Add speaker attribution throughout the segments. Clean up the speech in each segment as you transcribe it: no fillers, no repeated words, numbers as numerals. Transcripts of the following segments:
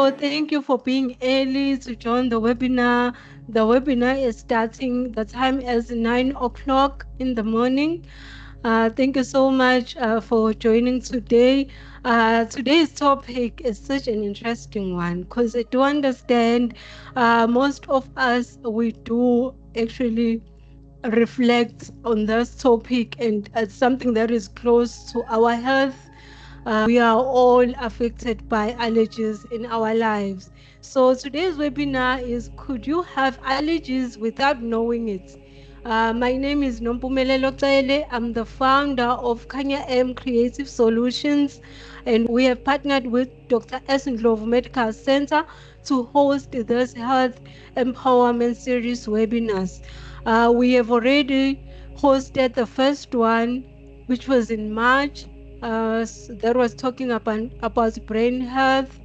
Speaker 1: So thank you for being early to join the webinar. The webinar is starting, the time is 9 o'clock in the morning. Thank you so much for joining today. Today's topic is such an interesting one because I do understand most of us, we do actually reflect on this topic, and it's something that is close to our health. We are all affected by allergies in our lives. So today's webinar is, could you have allergies without knowing it? My name is Nompumelelo Tsaele. I'm the founder of Kanya M Creative Solutions, and we have partnered with Dr. Esendlovu Medical Center to host this health empowerment series webinars. We have already hosted the first one, which was in March, that was talking about brain health,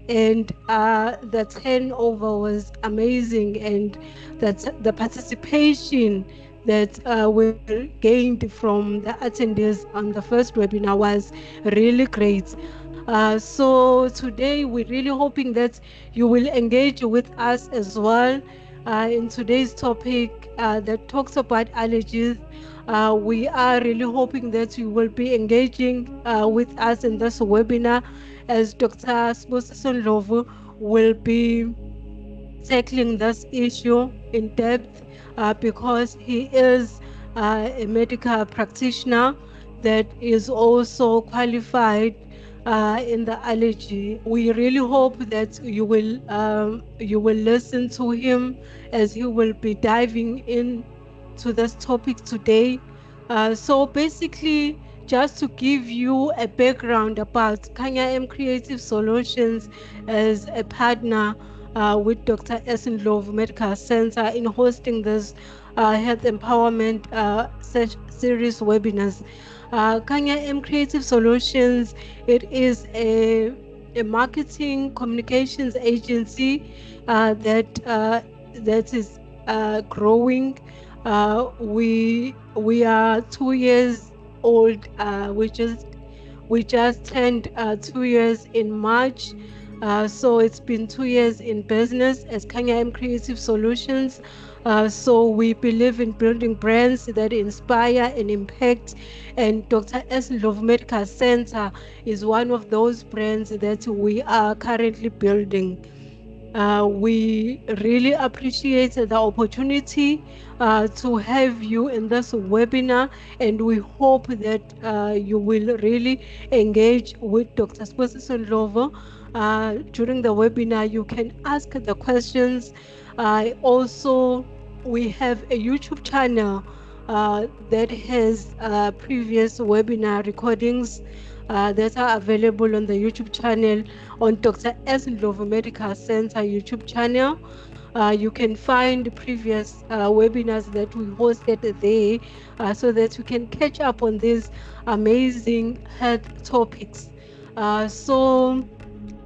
Speaker 1: and the turnover was amazing, and that the participation that we gained from the attendees on the first webinar was really great. So today we're really hoping that you will engage with us as well in today's topic that talks about allergies. We are really hoping that you will be engaging with us in this webinar, as Dr. Sibusiso Ndlovu will be tackling this issue in depth because he is a medical practitioner that is also qualified in the allergy. We really hope that you will listen to him as he will be diving in to this topic today. So basically, just to give you a background about Kanya M Creative Solutions as a partner with Dr. Esendlovu Medical Center in hosting this health empowerment series webinars. Kanya M Creative Solutions, it is a marketing communications agency that is growing. We are 2 years old. We just turned 2 years in March. So it's been 2 years in business as Kanya M Creative Solutions. So we believe in building brands that inspire and impact, and Dr. Esendlovu Medical Center is one of those brands that we are currently building. We really appreciate the opportunity to have you in this webinar, and we hope that you will really engage with Dr. Sibusiso Ndlovu. During the webinar, you can ask the questions. Also, we have a YouTube channel that has previous webinar recordings that are available on the YouTube channel, on Dr. Esendlovu Medical Center YouTube channel. You can find previous webinars that we hosted there so that you can catch up on these amazing health topics. So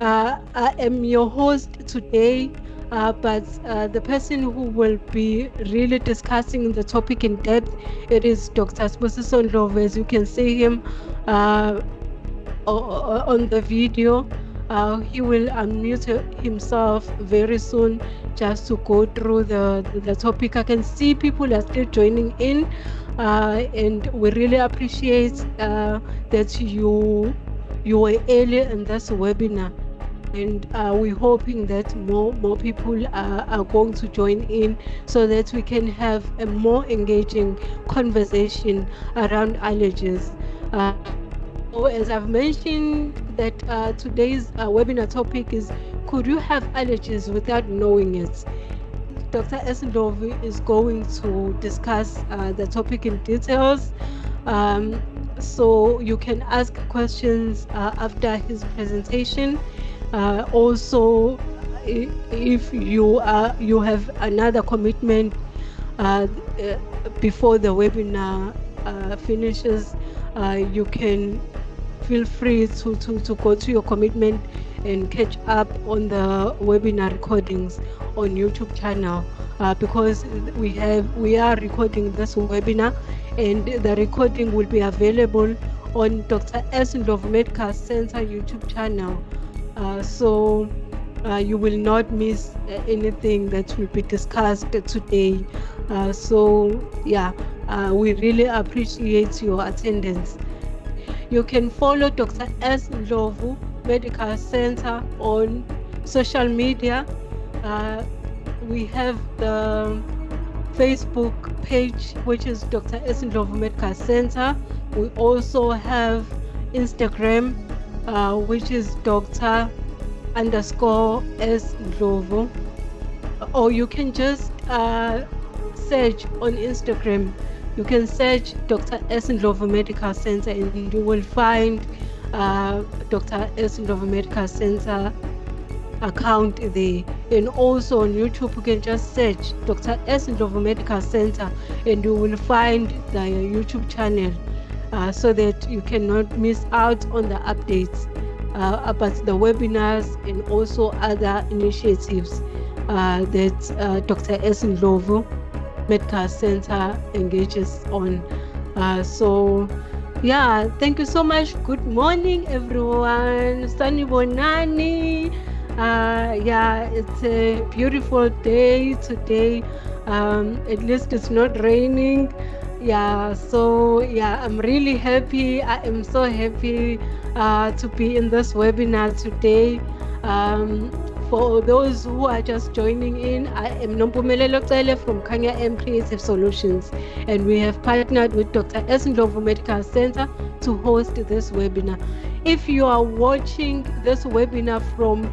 Speaker 1: I am your host today, but the person who will be really discussing the topic in depth, it is Dr. Sibusiso Ndlovu. As you can see him on the video. He will unmute himself very soon just to go through the topic. I can see people are still joining in, and we really appreciate that you were early in this webinar, and we're hoping that more people are going to join in so that we can have a more engaging conversation around allergies. So as I've mentioned, that today's webinar topic is, could you have allergies without knowing it? Dr. Esendlovu is going to discuss the topic in details. So you can ask questions after his presentation. Also, if you have another commitment before the webinar finishes, you can feel free to go to your commitment and catch up on the webinar recordings on YouTube channel, because we are recording this webinar, and the recording will be available on Dr. Esendlovu Medical Center YouTube channel. So you will not miss anything that will be discussed today. We really appreciate your attendance. You can follow Dr. S. Ndlovu Medical Center on social media. Uh, we have the Facebook page, which is Dr. S. Ndlovu Medical Center. We also have Instagram, which is Dr. underscore S. Ndlovu. Or you can just search on Instagram. You can search Dr. S. Ndlovu Medical Center and you will find Dr. S. Ndlovu Medical Center account there. And also on YouTube, you can just search Dr. S. Ndlovu Medical Center and you will find the YouTube channel so that you cannot miss out on the updates about the webinars and also other initiatives that Dr. S. Ndlovu Medical Center engages on. Thank you so much. Good morning, everyone. Sunny Bonani. It's a beautiful day today. At least it's not raining. I'm really happy. I am so happy to be in this webinar today. For those who are just joining in, I am Nompumelelo Cele from Kanya M Creative Solutions, and we have partnered with Dr. S. Ndlovu Medical Center to host this webinar. If you are watching this webinar from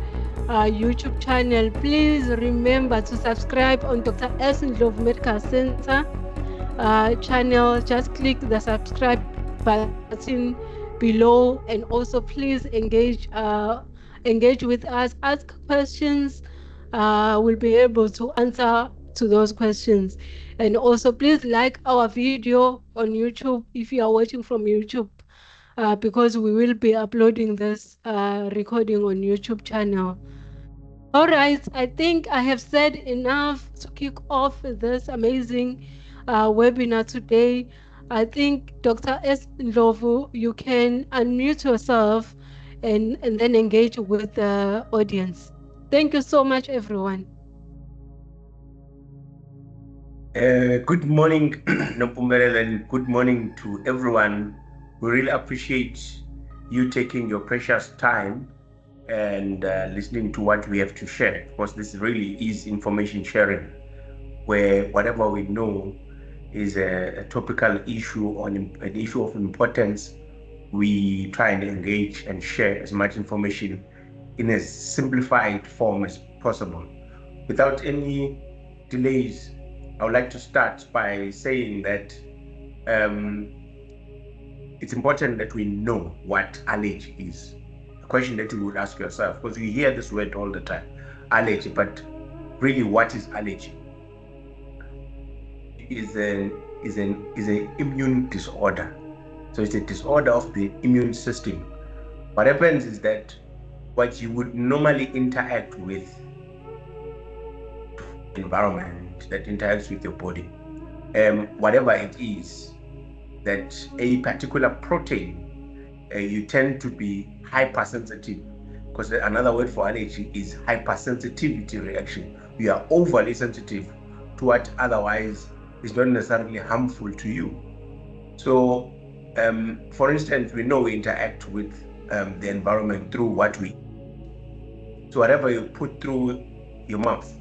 Speaker 1: YouTube channel, please remember to subscribe on Dr. S. Ndlovu Medical Center channel. Just click the subscribe button below, and also please engage with us, ask questions. We'll be able to answer to those questions. And also please like our video on YouTube if you are watching from YouTube, because we will be uploading this recording on YouTube channel. All right, I think I have said enough to kick off this amazing webinar today. I think Dr. S. Ndlovu, you can unmute yourself and then engage with the audience. Thank you so much, everyone.
Speaker 2: Good morning, Nompumelelo, and good morning to everyone. We really appreciate you taking your precious time and listening to what we have to share. Of course, this really is information sharing, where whatever we know is a topical issue or an issue of importance, we try and engage and share as much information in a simplified form as possible. Without any delays, I would like to start by saying that it's important that we know what allergy is. A question that you would ask yourself, because you hear this word all the time, allergy, but really what is allergy? Is an immune disorder. So it's a disorder of the immune system. What happens is that what you would normally interact with environment that interacts with your body, whatever it is, that a particular protein, you tend to be hypersensitive, because another word for allergy is hypersensitivity reaction. We are overly sensitive to what otherwise is not necessarily harmful to you. So for instance, we know we interact with the environment through what we eat. So whatever you put through your mouth,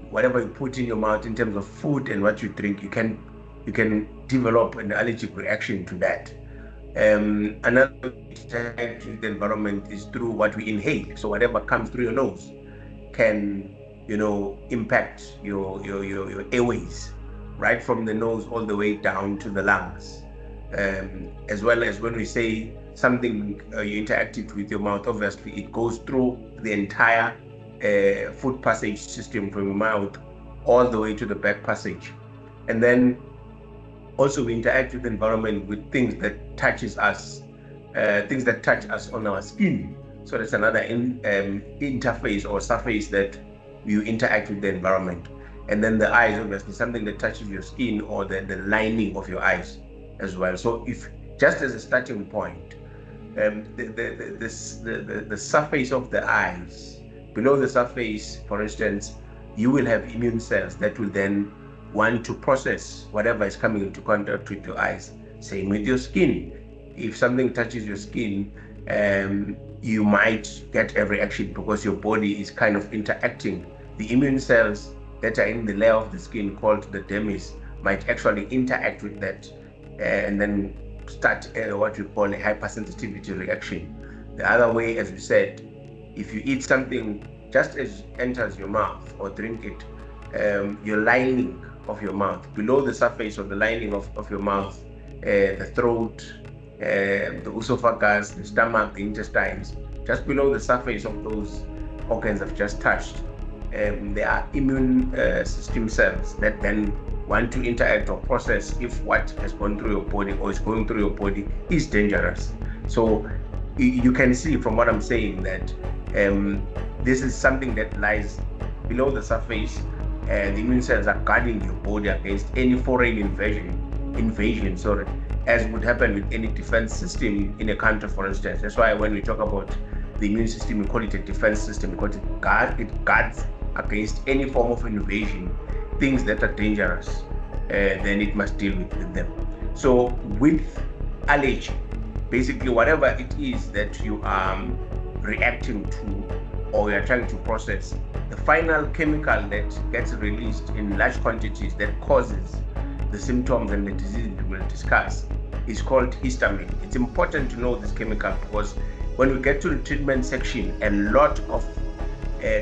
Speaker 2: whatever you put in your mouth in terms of food and what you drink, you can develop an allergic reaction to that. Another interact with the environment is through what we inhale. So whatever comes through your nose can, impact your airways, right from the nose all the way down to the lungs. As well as when we say something you interacted with your mouth, obviously it goes through the entire food passage system from your mouth all the way to the back passage. And then also we interact with the environment with things that touches us, things that touch us on our skin. So that's another interface or surface that you interact with the environment. And then the eyes, obviously something that touches your skin or the lining of your eyes as well. So if just as a starting point, the surface of the eyes below the surface, for instance, you will have immune cells that will then want to process whatever is coming into contact with your eyes. Same with your skin. If something touches your skin, you might get a reaction because your body is kind of interacting. The immune cells that are in the layer of the skin called the dermis might actually interact with that and then start what we call a hypersensitivity reaction. The other way, as we said, if you eat something just as it enters your mouth or drink it, your lining of your mouth, below the surface of the lining of your mouth, the throat, the esophagus, the stomach, the intestines, just below the surface of those organs I've just touched, there are immune system cells that then want to interact or process if what has gone through your body or is going through your body is dangerous. So you can see from what I'm saying that this is something that lies below the surface. The immune cells are guarding your body against any foreign invasion, as would happen with any defense system in a country, for instance. That's why when we talk about the immune system, we call it a defense system because it guards against any form of invasion, things that are dangerous, then it must deal with them. So with allergy, basically whatever it is that you are reacting to or you are trying to process, the final chemical that gets released in large quantities that causes the symptoms and the disease we will discuss is called histamine. It's important to know this chemical because when we get to the treatment section, a lot of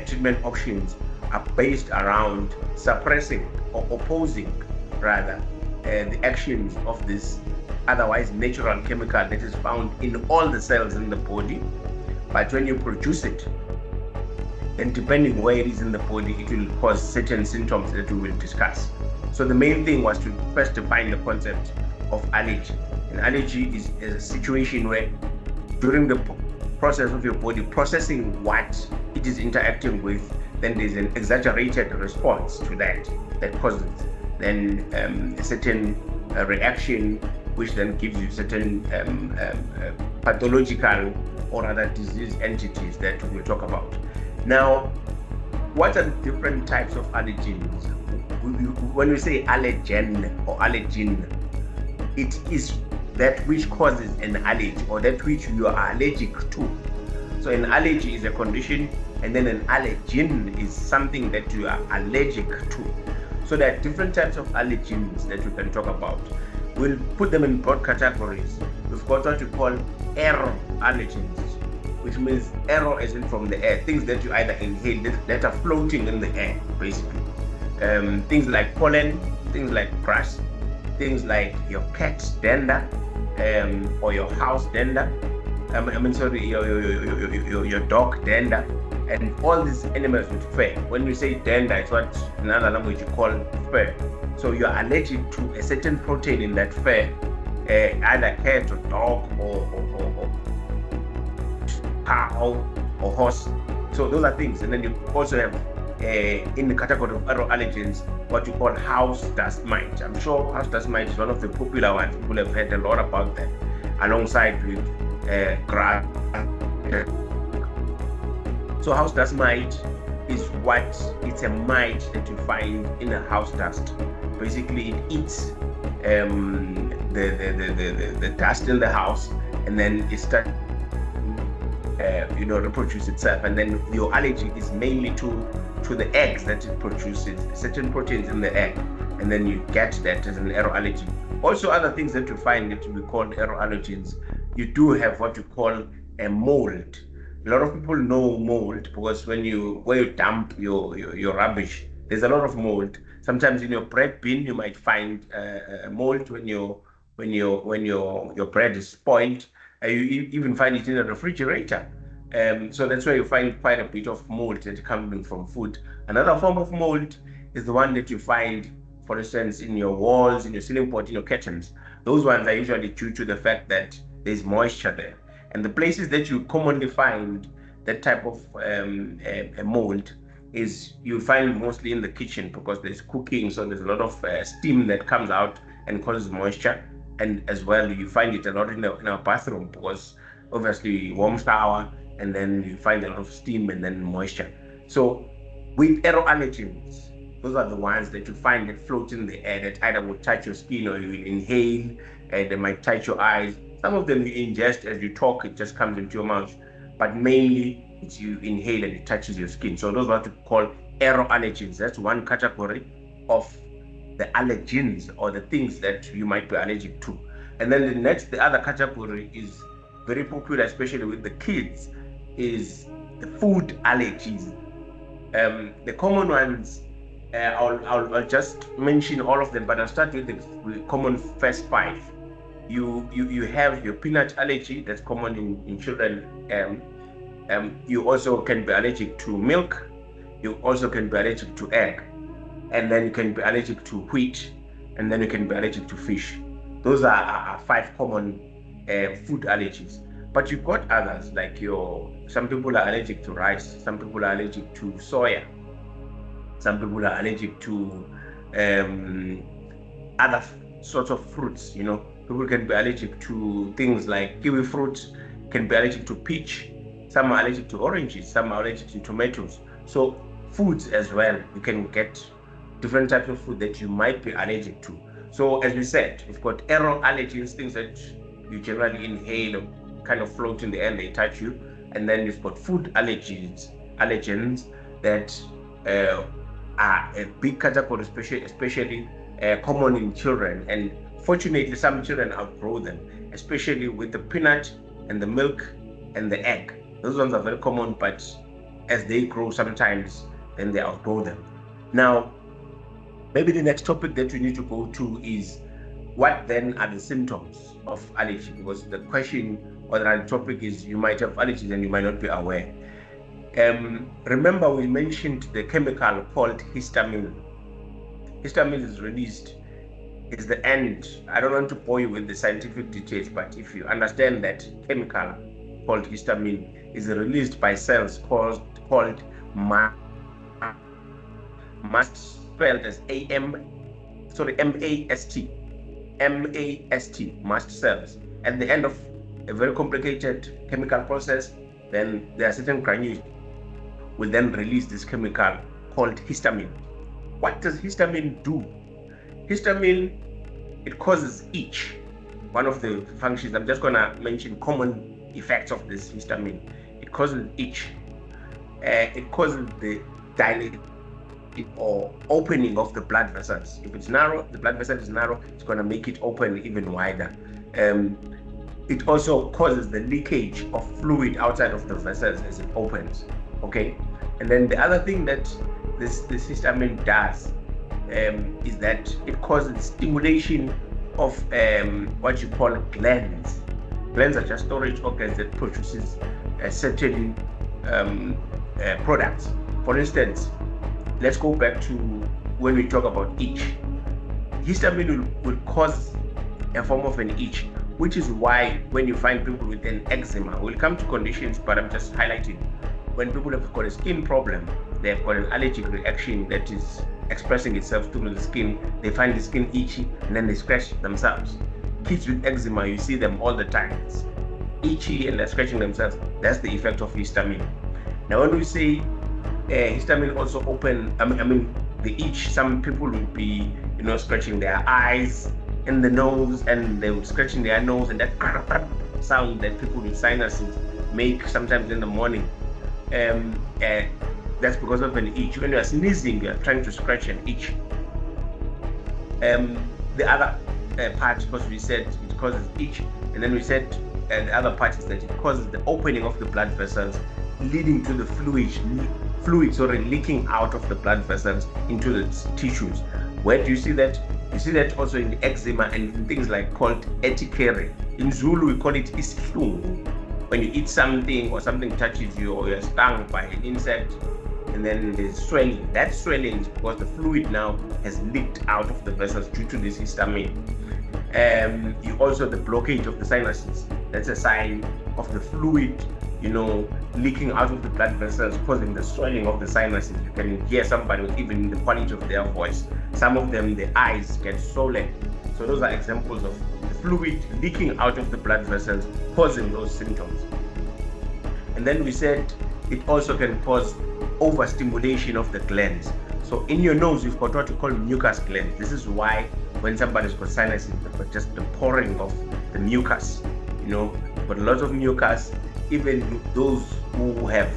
Speaker 2: treatment options are based around suppressing or opposing rather the actions of this otherwise natural chemical that is found in all the cells in the body. But when you produce it, and depending where it is in the body, it will cause certain symptoms that we will discuss. So the main thing was to first define the concept of allergy. An allergy is a situation where during the process of your body processing what it is interacting with, then there's an exaggerated response to that causes then a certain reaction, which then gives you certain pathological or other disease entities that we'll talk about. Now, what are the different types of allergens? When we say allergen or allergen, it is that which causes an allergy or that which you are allergic to. So an allergy is a condition, and then an allergen is something that you are allergic to. So there are different types of allergens that we can talk about. We'll put them in broad categories. We've got what we call air allergens, which means air as in from the air, things that you either inhale that are floating in the air, basically. Things like pollen, things like grass, things like your cat's dander, or your house dander. Your dog dander, and all these animals with fur. When we say dander, it's what in another language you call fur. So you are allergic to a certain protein in that fur, either cat or dog or cow or horse. So those are things. And then you also have in the category of aero allergens what you call house dust mite. I'm sure house dust mite is one of the popular ones. People have heard a lot about that, alongside with grass. So house dust mite is it's a mite that you find in a house dust. Basically, it eats the dust in the house, and then it starts reproduce itself. And then your allergy is mainly to the eggs that it produces, certain proteins in the egg, and then you get that as an aero allergy. Also, other things that you find that we call aero allergens, you do have what you call a mold. A lot of people know mold because where you dump your rubbish, there's a lot of mold. Sometimes in your bread bin you might find mold when your bread is spoiled. You even find it in a refrigerator. So that's where you find quite a bit of mold that comes from food. Another form of mold is the one that you find, for instance, in your walls, in your ceiling board, in your curtains. Those ones are usually due to the fact that there's moisture there. And the places that you commonly find that type of mold is you find mostly in the kitchen because there's cooking, so there's a lot of steam that comes out and causes moisture. And as well, you find it a lot in our bathroom because obviously warm shower, and then you find a lot of steam and then moisture. So with aeroallergens, those are the ones that you find that float in the air that either will touch your skin or you will inhale, and they might touch your eyes. Some of them you ingest as you talk, it just comes into your mouth, but mainly it's you inhale and it touches your skin. So those are what we call aeroallergens. That's one category of the allergens or the things that you might be allergic to. And then the other category is very popular, especially with the kids, is the food allergies. The common ones, I'll just mention all of them, but I'll start with the common first five. You have your peanut allergy, that's common in children. You also can be allergic to milk. You also can be allergic to egg, and then you can be allergic to wheat, and then you can be allergic to fish. Those are five common food allergies. But you've got others, like some people are allergic to rice, some people are allergic to soya, some people are allergic to other sorts of fruits. People can be allergic to things like kiwi fruit, can be allergic to peach, some are allergic to oranges, some are allergic to tomatoes. So foods as well, you can get different types of food that you might be allergic to. So as we said, we've got aero allergens, things that you generally inhale or kind of float in the air and they touch you. And then you've got food allergens that are a big category, especially common in children. And fortunately, some children outgrow them, especially with the peanut and the milk and the egg. Those ones are very common, but as they grow sometimes, then they outgrow them. Now, maybe the next topic that we need to go to is what then are the symptoms of allergy? Because the question or the topic is you might have allergies and you might not be aware. Remember we mentioned the chemical called histamine. Histamine is released, is the end. I don't want to bore you with the scientific details, but if you understand that chemical called histamine is released by cells called mast, spelled as M-A-S-T, mast cells. At the end of a very complicated chemical process, then there are certain granules will then release this chemical called histamine. What does histamine do? Histamine, it causes itch. One of the functions, I'm just going to mention common effects of this histamine. It causes itch. It causes the dilatation or opening of the blood vessels. If it's narrow, the blood vessel is narrow, it's going to make it open even wider. It also causes the leakage of fluid outside of the vessels as it opens. Okay, and then the other thing that this histamine does is that it causes stimulation of what you call glands. Glands are just storage organs that produces certain products. For instance, let's go back to when we talk about itch. Histamine will cause a form of an itch, which is why when you find people with an eczema, we'll come to conditions, but I'm just highlighting. When people have got a skin problem, they've got an allergic reaction that is expressing itself through the skin, they find the skin itchy and then they scratch themselves. Kids with eczema, you see them all the time. It's itchy and they're scratching themselves. That's the effect of histamine. Now when we say histamine also the itch, some people will be scratching their eyes and the nose, and they will scratching their nose, and that sound that people with sinuses make sometimes in the morning, that's because of an itch. When you are sneezing, you are trying to scratch an itch. The other part, because we said it causes itch, and then we said the other part is that it causes the opening of the blood vessels, leading to the fluids leaking out of the blood vessels into the tissues. Where do you see that? You see that also in the eczema and in things like called urticaria. In Zulu, we call it isihlungu. When you eat something or something touches you or you're stung by an insect, and then there's swelling. That swelling is because the fluid now has leaked out of the vessels due to this histamine. You also the blockage of the sinuses. That's a sign of the fluid, leaking out of the blood vessels, causing the swelling of the sinuses. You can hear somebody even in the quality of their voice. Some of them, the eyes get swollen. So those are examples of the fluid leaking out of the blood vessels, causing those symptoms. And then we said it also can cause overstimulation of the glands. So in your nose, you've got what we call mucus glands. This is why when somebody's got sinuses, they've got just the pouring of the mucus, but a lot of mucus, even those who have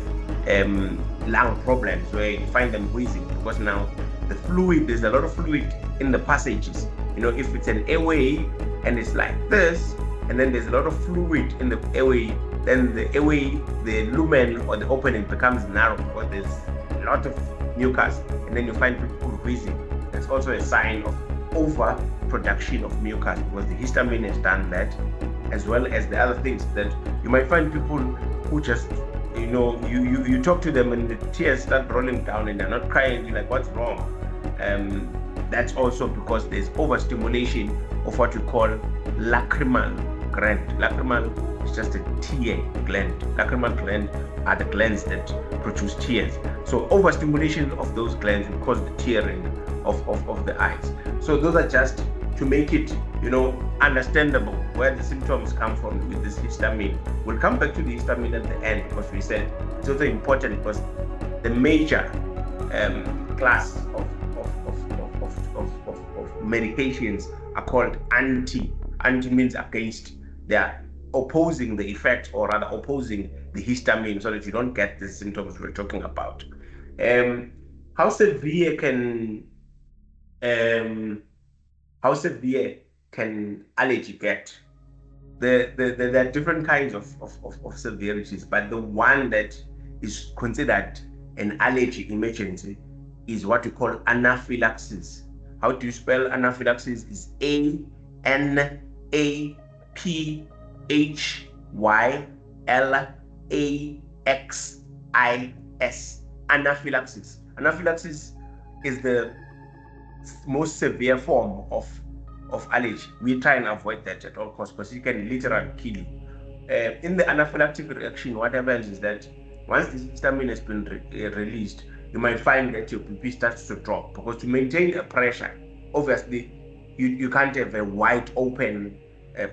Speaker 2: lung problems where you find them wheezing, because now the fluid, there's a lot of fluid in the passages. If it's an airway and it's like this, and then there's a lot of fluid in the airway, then the airway, the lumen or the opening becomes narrow because there's a lot of mucus, and then you find people wheezing. That's also a sign of overproduction of mucus, because the histamine has done that, as well as the other things that you might find people who just, you talk to them and the tears start rolling down and they're not crying. You're like, what's wrong? That's also because there's overstimulation of what we call lacrimal gland. Lacrimal is just a tear gland. Lacrimal gland are the glands that produce tears. So overstimulation of those glands will cause the tearing of the eyes. So those are just to make it, understandable where the symptoms come from with this histamine. We'll come back to the histamine at the end, because we said it's also important, because the major class of medications are called anti. Anti means against. They are opposing the effect, or rather opposing the histamine, so that you don't get the symptoms we're talking about. How severe can allergy get? There are different kinds of severities, but the one that is considered an allergy emergency is what we call anaphylaxis. How do you spell anaphylaxis? Is ANAPHYLAXIS. Anaphylaxis. Anaphylaxis is the most severe form of allergy. We try and avoid that at all costs, because it can literally kill you. In the anaphylactic reaction, what happens is that once the histamine has been released, you might find that your BP starts to drop, because to maintain a pressure, obviously, you can't have a wide open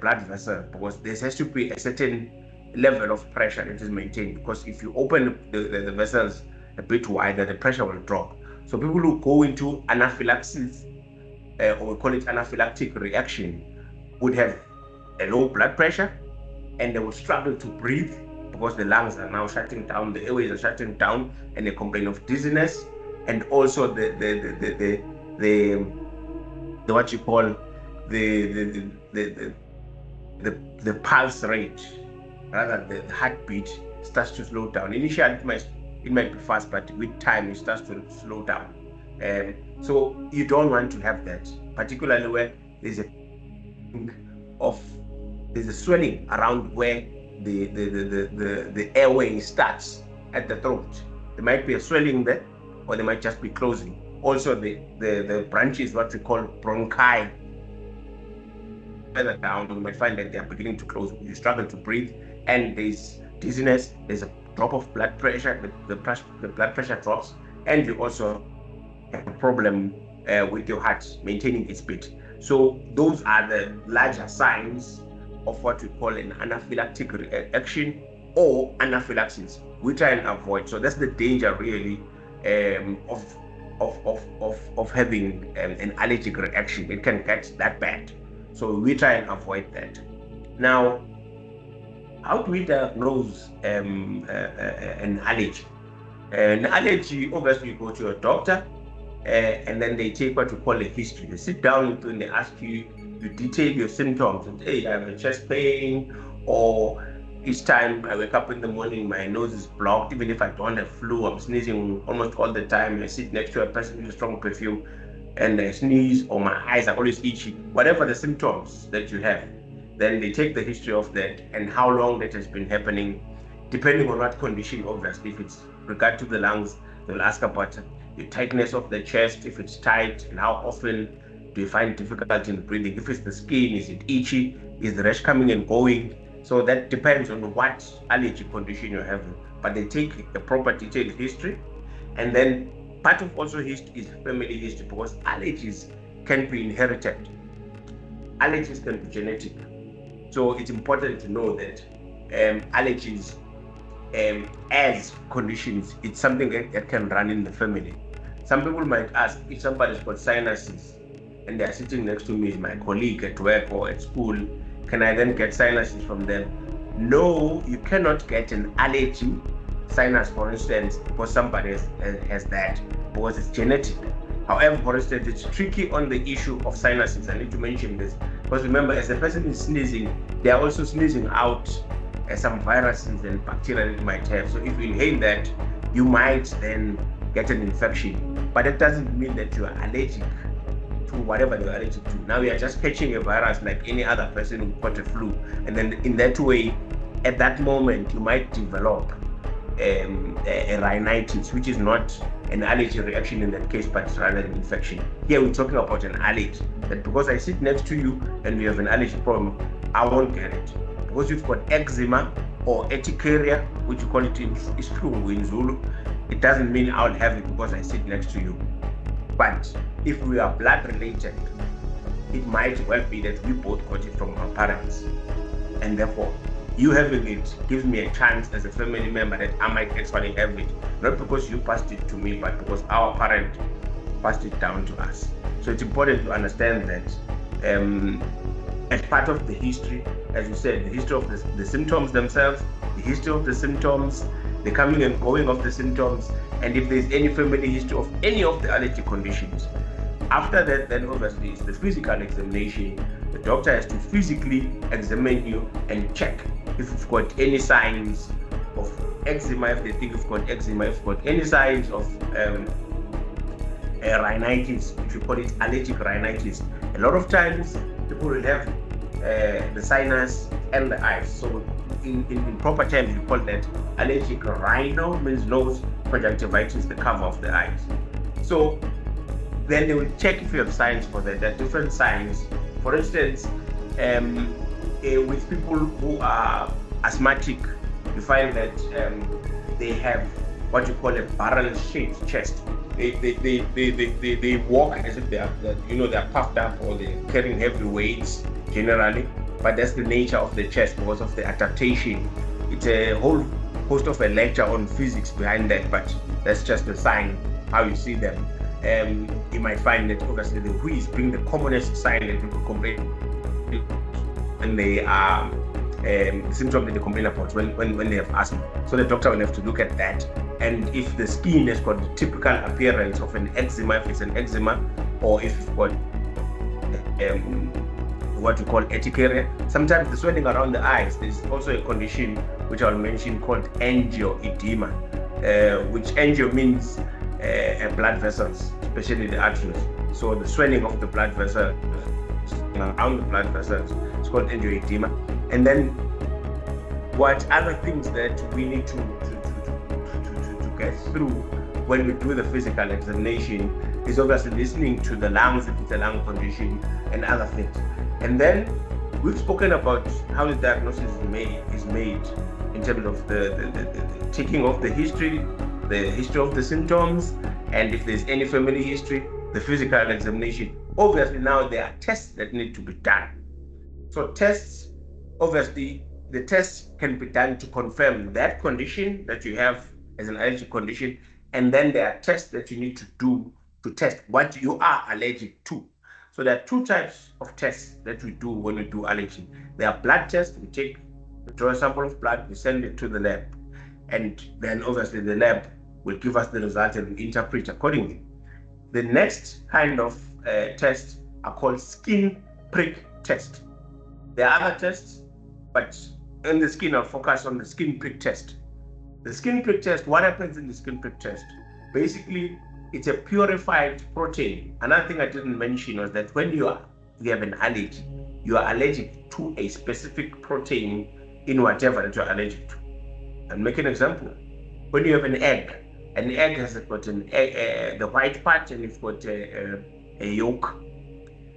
Speaker 2: blood vessel, because there has to be a certain level of pressure that is maintained, because if you open the vessels a bit wider, the pressure will drop. So people who go into anaphylaxis, or we call it anaphylactic reaction, would have a low blood pressure, and they will struggle to breathe, because the lungs are now shutting down, the airways are shutting down, and they complain of dizziness, and also the what you call the pulse rate, rather the heartbeat, starts to slow down. Initially it might be fast, but with time it starts to slow down. So you don't want to have that, particularly where there's a swelling around where the airway starts at the throat. There might be a swelling there, or they might just be closing. Also, the branches, what we call bronchi, further down, you might find that they are beginning to close. You struggle to breathe, and there's dizziness, there's a drop of blood pressure, the blood pressure drops, and you also have a problem with your heart maintaining its beat. So those are the larger signs of what we call an anaphylactic reaction or anaphylaxis, we try and avoid. So that's the danger really of having an allergic reaction. It can get that bad, so we try and avoid that. Now, how do we diagnose an allergy? An allergy, obviously you go to a doctor, and then they take what we call a history. They sit down with you and they ask you, you detail your symptoms, and hey, I have a chest pain, or each time I wake up in the morning, my nose is blocked. Even if I don't have flu, I'm sneezing almost all the time. I sit next to a person with a strong perfume and I sneeze, or my eyes are always itchy. Whatever the symptoms that you have, then they take the history of that and how long that has been happening, depending on what condition. Obviously, if it's regard to the lungs, they'll ask about the tightness of the chest, if it's tight, and how often do you find difficulty in breathing. If it's the skin, is it itchy? Is the rash coming and going? So that depends on what allergy condition you're having. But they take a proper detailed history, and then part of also history is family history, because allergies can be inherited. Allergies can be genetic. So it's important to know that allergies as conditions. It's something that can run in the family. Some people might ask, if somebody's got sinuses and they're sitting next to me, my colleague at work or at school, can I then get sinuses from them? No, you cannot get an allergy sinus, for instance, because somebody has that, because it's genetic. However, for instance, it's tricky on the issue of sinuses. I need to mention this because remember, as the person is sneezing, they are also sneezing out some viruses and bacteria that you might have. So if you inhale that, you might then get an infection. But it doesn't mean that you are allergic to whatever you're allergic to. Now you are just catching a virus like any other person who caught a flu. And then in that way, at that moment, you might develop a rhinitis, which is not an allergy reaction in that case, but it's rather an infection. Here we're talking about an allergy, that because I sit next to you and we have an allergy problem, I won't get it. Because you've got eczema or urticaria, which you call it in Zulu, it doesn't mean I'll have it because I sit next to you. But if we are blood related, it might well be that we both got it from our parents. And therefore, you having it gives me a chance as a family member that I might actually have it. Not because you passed it to me, but because our parent passed it down to us. So it's important to understand that as part of the history, as you said, the history of the symptoms themselves, the history of the symptoms, the coming and going of the symptoms, and if there's any family history of any of the allergic conditions. After that, then obviously it's the physical examination. The doctor has to physically examine you and check if you've got any signs of eczema, if they think you've got eczema, if you've got any signs of rhinitis, if you call it allergic rhinitis. A lot of times people will have the sinus and the eyes. So in proper terms, we call that allergic rhino, means nose, conjunctivitis, the cover of the eyes. So then they will check if you have signs for that. There are different signs. For instance, with people who are asthmatic, you find that they have what you call a barrel-shaped chest. They walk as if they are puffed up or they're carrying heavy weights generally, but that's the nature of the chest because of the adaptation. It's a whole host of a lecture on physics behind that, but that's just a sign how you see them. You might find that obviously the wheeze being the commonest sign that people complain when they are the symptom that they complain about when they have asthma. So the doctor will have to look at that. And if the skin has got the typical appearance of an eczema, if it's an eczema, or if you've got what we call urticaria, sometimes the swelling around the eyes, there's also a condition which I'll mention called angioedema, which angio means blood vessels, especially the arteries. So the swelling of the blood vessels around the blood vessels is called angioedema. And then what other things that we need to get through when we do the physical examination is obviously listening to the lungs if it's a lung condition and other things. And then we've spoken about how the diagnosis is made in terms of the taking of the history of the symptoms, and if there's any family history, the physical examination. Obviously now there are tests that need to be done. So tests, obviously the tests can be done to confirm that condition that you have as an allergic condition, and then there are tests that you need to do to test what you are allergic to. So there are two types of tests that we do when we do allergy. There are blood tests. We draw a sample of blood, we send it to the lab, and then obviously the lab will give us the result and we interpret accordingly. The next kind of tests are called skin prick test. There are other tests, but in the skin I'll focus on the skin prick test. The skin prick test, what happens in the skin prick test? Basically, it's a purified protein. Another thing I didn't mention was that when you have an allergy, you are allergic to a specific protein in whatever that you're allergic to. I'll make an example. When you have an egg has got the white part and it's got a yolk.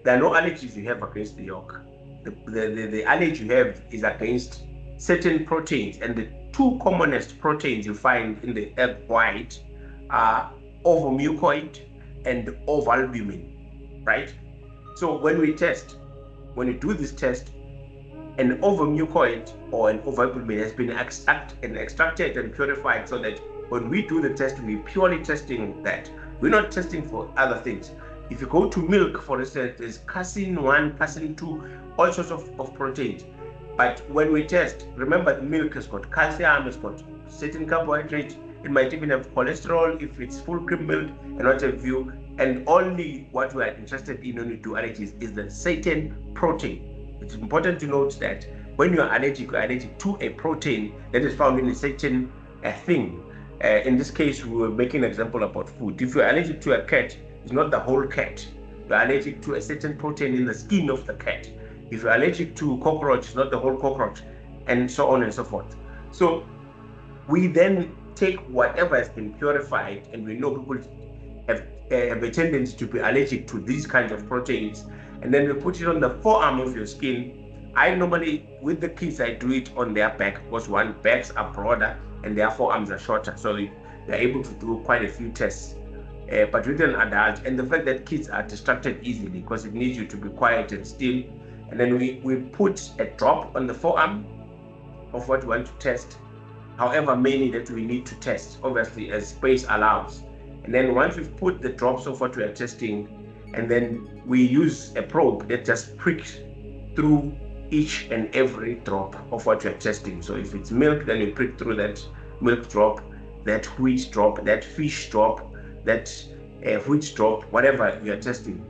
Speaker 2: There are no allergies you have against the yolk. The allergy you have is against certain proteins, and the two commonest proteins you find in the egg white are ovomucoid and ovalbumin, right? So when we do this test, an ovomucoid or an ovalbumin has been extracted and purified, so that when we do the test, we're purely testing that. We're not testing for other things. If you go to milk, for instance, there's casein 1, casein 2, all sorts of proteins. But when we test, remember the milk has got calcium, it's got certain carbohydrates, it might even have cholesterol if it's full cream milk and what have you. And only what we are interested in when we do allergies is the certain protein. It's important to note that when you are allergic to a protein that is found in a certain thing. In this case, we were making an example about food. If you're allergic to a cat, it's not the whole cat. You're allergic to a certain protein in the skin of the cat. If you're allergic to cockroach, it's not the whole cockroach, and so on and so forth. So we then take whatever has been purified, and we know people have a tendency to be allergic to these kinds of proteins, and then we put it on the forearm of your skin. I normally, with the kids, I do it on their back, because backs are broader and their forearms are shorter, so they're able to do quite a few tests. But with an adult, and the fact that kids are distracted easily because it needs you to be quiet and still, and then we put a drop on the forearm of what we want to test, however many that we need to test, obviously as space allows. And then once we've put the drops of what we are testing, and then we use a probe that just pricks through each and every drop of what we are testing. So if it's milk, then we prick through that milk drop, that wheat drop, that fish drop, that wheat drop, whatever we are testing,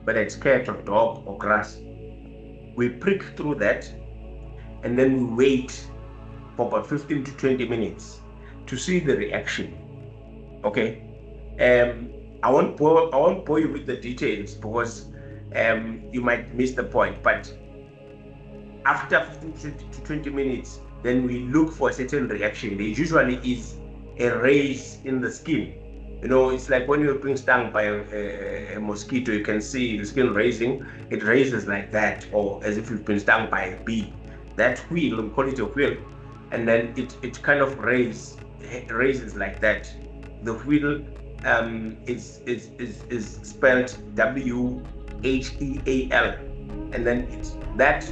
Speaker 2: whether it's cat or dog or grass. We prick through that, and then we wait for about 15 to 20 minutes to see the reaction. Okay, I won't bore you with the details because you might miss the point. But after 15 to 20 minutes, then we look for a certain reaction. There usually is a raise in the skin. You know, it's like when you're being stung by a mosquito, you can see the skin raising. It raises like that, or as if you've been stung by a bee. That wheel, we call it a wheel, and then it kind of raises like that. The wheel is spelled WHEAL, and then it's that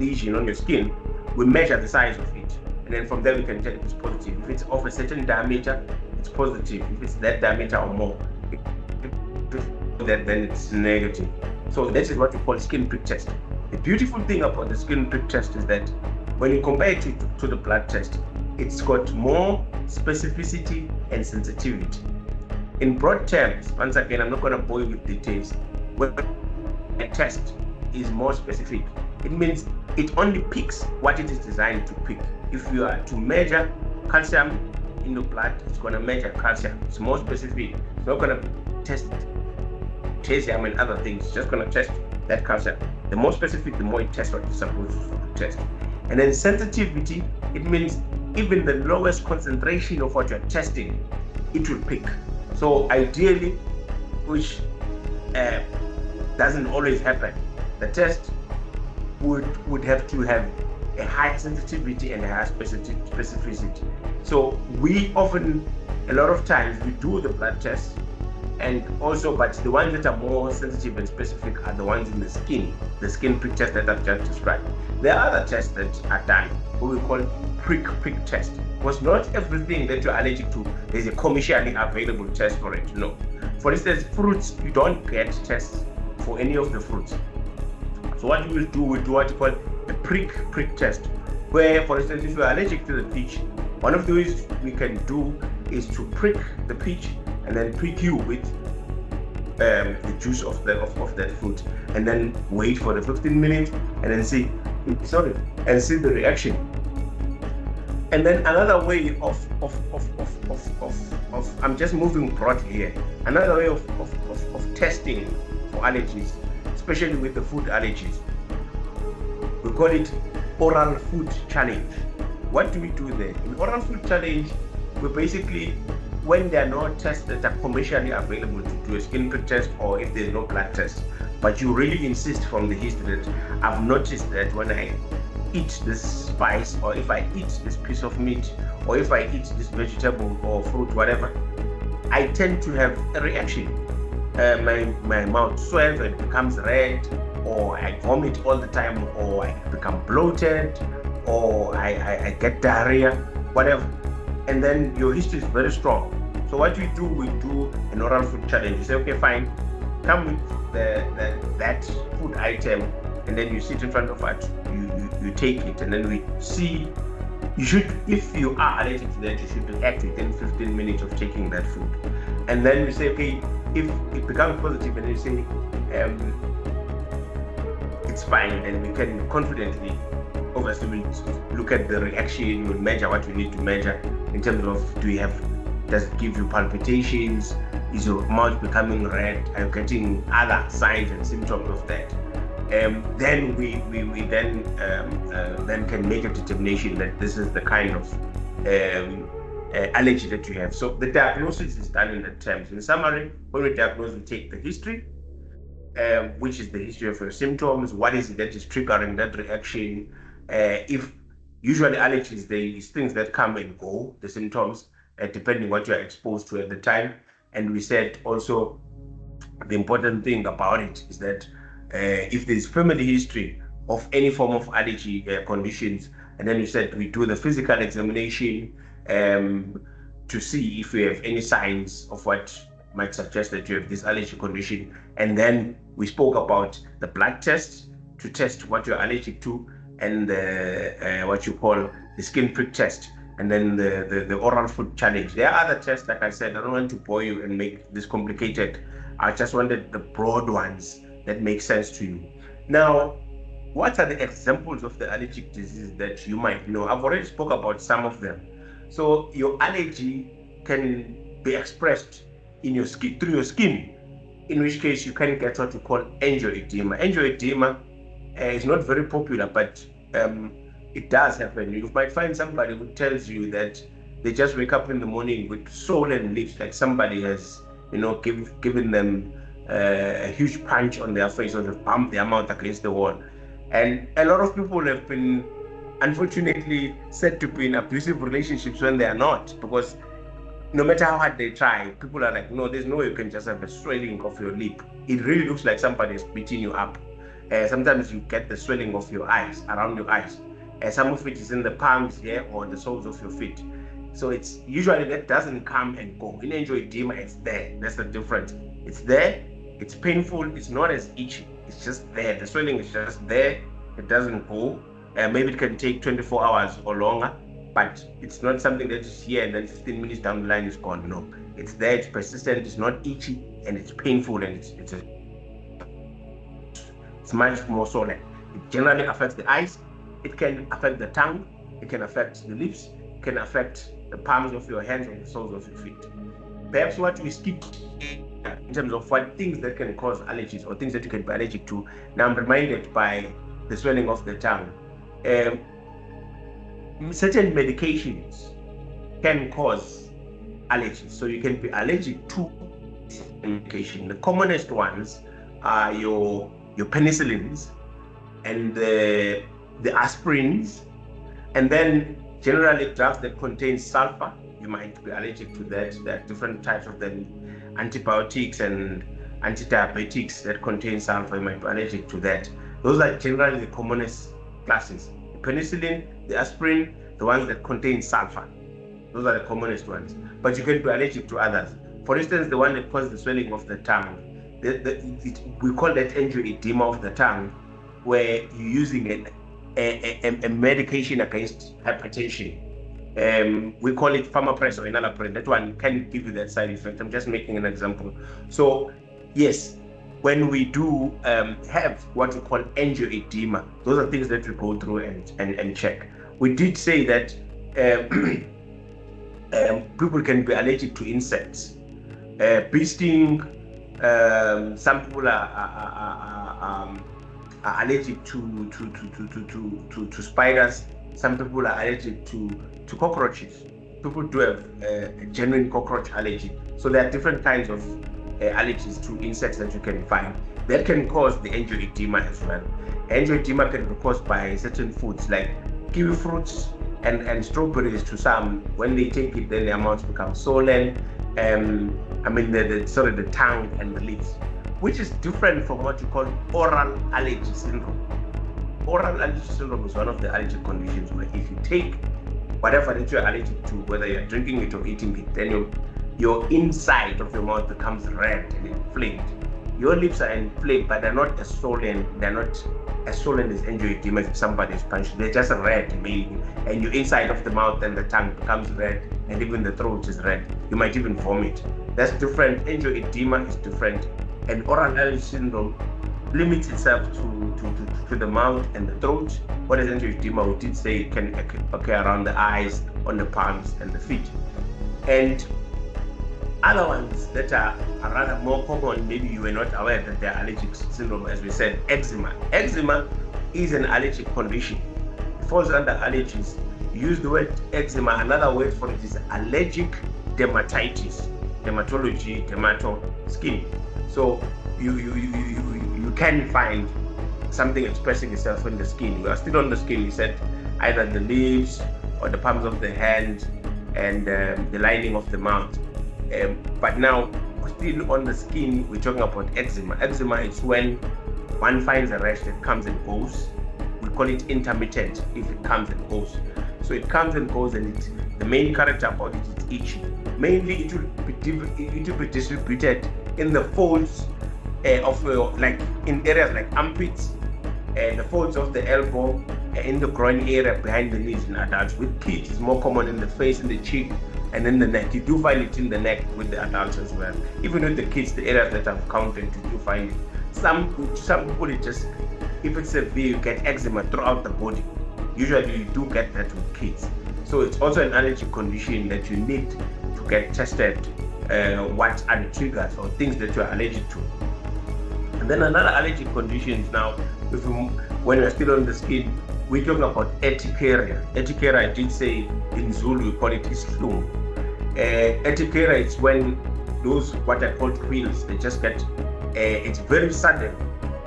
Speaker 2: lesion on your skin. We measure the size of it. And then from there we can tell if it's positive. If it's of a certain diameter, it's positive. If it's that diameter or more, then it's negative. So this is what we call skin prick test. The beautiful thing about the skin prick test is that when you compare it to the blood test, it's got more specificity and sensitivity. In broad terms, once again, I'm not going to bore you with details. When a test is more specific, it means it only picks what it is designed to pick. If you are to measure calcium in the blood, it's going to measure calcium. It's more specific. It's not going to test potassium and other things. It's just going to test that calcium. The more specific, the more it tests what it's supposed to test. And then sensitivity, it means even the lowest concentration of what you're testing, it will pick. So ideally, which doesn't always happen, the test would have to have a high sensitivity and a high specificity. So we often, a lot of times, we do the blood test, and also, but the ones that are more sensitive and specific are the ones in the skin prick test that I've just described. There are other tests that are done, what we call prick test. Because not everything that you're allergic to, there's a commercially available test for it. No. For instance, fruits, you don't get tests for any of the fruits. So what we do what you call a prick test, where, for instance, if you're allergic to the peach, one of the ways we can do is to prick the peach and then prick you with the juice of that fruit, and then wait for the 15 minutes and then see the reaction. And then another way of I'm just moving broad here. Another way of testing for allergies, especially with the food allergies, we call it oral food challenge. What do we do there? In oral food challenge, we basically, when there are no tests that are commercially available to do a skin prick test, or if there's no blood test, but you really insist from the history that I've noticed that when I eat this spice, or if I eat this piece of meat, or if I eat this vegetable or fruit, whatever, I tend to have a reaction. my mouth swells and becomes red, or I vomit all the time, or I become bloated, or I get diarrhea, whatever. And then your history is very strong. So what we do an oral food challenge. You say, okay, fine, come with that food item, and then you sit in front of us, you take it, and then we see. You should, if you are allergic to that, you should react within 15 minutes of taking that food. And then we say, okay, if it becomes positive, and you say, it's fine, and we can confidently, obviously, we'll look at the reaction, we'll measure what we need to measure in terms of, does it give you palpitations? Is your mouth becoming red? Are you getting other signs and symptoms of that? Then we then can make a determination that this is the kind of allergy that you have. So the diagnosis is done in the terms. In summary, when we diagnose, we take the history, which is the history of your symptoms. What is it that is triggering that reaction? If usually allergies, there is things that come and go, the symptoms, depending what you are exposed to at the time. And we said also the important thing about it is that if there's family history of any form of allergy conditions, and then you said we do the physical examination to see if we have any signs of what might suggest that you have this allergy condition. And then we spoke about the blood test to test what you're allergic to, and what you call the skin prick test, and then the oral food challenge. There are other tests, like I said. I don't want to bore you and make this complicated. I just wanted the broad ones that make sense to you. Now, what are the examples of the allergic disease that you might know? I've already spoke about some of them. So your allergy can be expressed in your skin, through your skin, in which case you can get what we call angioedema. Angioedema is not very popular, but it does happen. You might find somebody who tells you that they just wake up in the morning with swollen lips, like somebody has, given them a huge punch on their face, or they've bumped their mouth against the wall. And a lot of people have been, unfortunately, said to be in abusive relationships when they are not, because no matter how hard they try, people are like, no, there's no way you can just have a swelling of your lip. It really looks like somebody is beating you up. Sometimes you get the swelling of your eyes, around your eyes. Some of it is in the palms here, or the soles of your feet. So it's usually that doesn't come and go. In angioedema, it's there. That's the difference. It's there. It's painful. It's not as itchy. It's just there. The swelling is just there. It doesn't go. Maybe it can take 24 hours or longer, but it's not something that is here and then 15 minutes down the line is gone. No, it's there. It's persistent. It's not itchy, and it's painful, and it's much more solid. It generally affects the eyes. It can affect the tongue. It can affect the lips. It can affect the palms of your hands and the soles of your feet. Perhaps what we skipped in terms of what things that can cause allergies, or things that you can be allergic to. Now I'm reminded by the swelling of the tongue. Certain medications can cause allergies. So you can be allergic to medication. The commonest ones are your penicillins and the aspirins, and then generally drugs that contain sulfur. You might be allergic to that. There are different types of them. Antibiotics and antidiabetics that contain sulfur, you might be allergic to that. Those are generally the commonest classes. The penicillin, the aspirin, the ones that contain sulfur. Those are the commonest ones. But you can be allergic to others. For instance, the one that causes the swelling of the tongue. We call that angioedema of the tongue, where you're using a medication against hypertension. We call it Pharmapress or enalapril. That one can give you that side effect. I'm just making an example. So yes, when we do have what we call angioedema, those are things that we go through and check. We did say that people can be allergic to insects, bee sting. Some people are allergic to spiders. Some people are allergic to cockroaches. People do have a genuine cockroach allergy. So there are different kinds of allergies to insects that you can find that can cause the angioedema as well. Angioedema can be caused by certain foods like kiwi fruits and strawberries. To some, when they take it, then their mouths become swollen. the tongue and the lips, which is different from what you call oral allergy syndrome. Oral allergy syndrome is one of the allergic conditions where if you take whatever that you're allergic to, whether you're drinking it or eating it, then your inside of your mouth becomes red and inflamed. Your lips are inflamed, but they're not as swollen. They're not as swollen as angioedema if somebody is punched. They're just red, mainly. And your inside of the mouth and the tongue becomes red, and even the throat is red. You might even vomit. That's different. Angioedema is different. And oral allergy syndrome limits itself to the mouth and the throat. What is angioedema? We did say it can occur around the eyes, on the palms, and the feet. And other ones that are rather more common, maybe you were not aware that they're allergic syndrome, as we said, eczema. Eczema is an allergic condition. It falls under allergies. You use the word eczema. Another word for it is allergic dermatitis. Dermatology, dermato, skin. So you can find something expressing itself in the skin. We are still on the skin. You said either the lips or the palms of the hand and the lining of the mouth. But now, still on the skin, we're talking about eczema. Eczema is when one finds a rash that comes and goes. We call it intermittent if it comes and goes. So it comes and goes, and the main character about it is itchy. Mainly, it will be distributed in the folds of like in areas like armpits, the folds of the elbow, in the groin area behind the knees in adults. With kids, it's more common in the face, in the cheek, and in the neck. You do find it in the neck with the adults as well. Even with the kids, the areas that I've counted, you do find it. Some people, it just, if it's severe, you get eczema throughout the body. Usually you do get that with kids. So it's also an allergic condition that you need to get tested. What are the triggers or things that you're allergic to? And then another allergic condition is now, when you're still on the skin, we're talking about urticaria. Urticaria, I did say in Zulu, we call it ishlungu. Urticaria is when those, what I call quills, they just get, it's very sudden.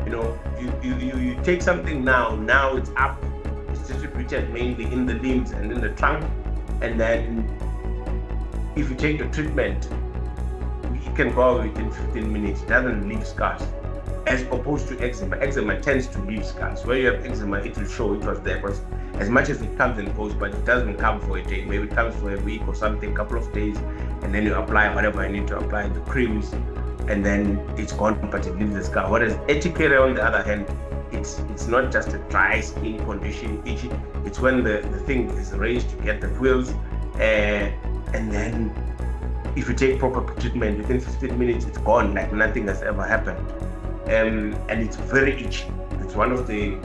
Speaker 2: You take something now it's up, it's distributed mainly in the limbs and in the trunk. And then if you take the treatment, it can go within 15 minutes, it doesn't leave scars. As opposed to eczema. Eczema tends to leave scars. Where you have eczema, it will show it was there, because as much as it comes and goes, but it doesn't come for a day. Maybe it comes for a week or something, a couple of days, and then you apply whatever you need to apply, the creams, and then it's gone, but it leaves the scar. Whereas urticaria, on the other hand, it's not just a dry skin condition, itchy. It's when the thing is raised to get the quills, and then if you take proper treatment, within 15 minutes, it's gone, like nothing has ever happened. And it's very itchy. It's one of the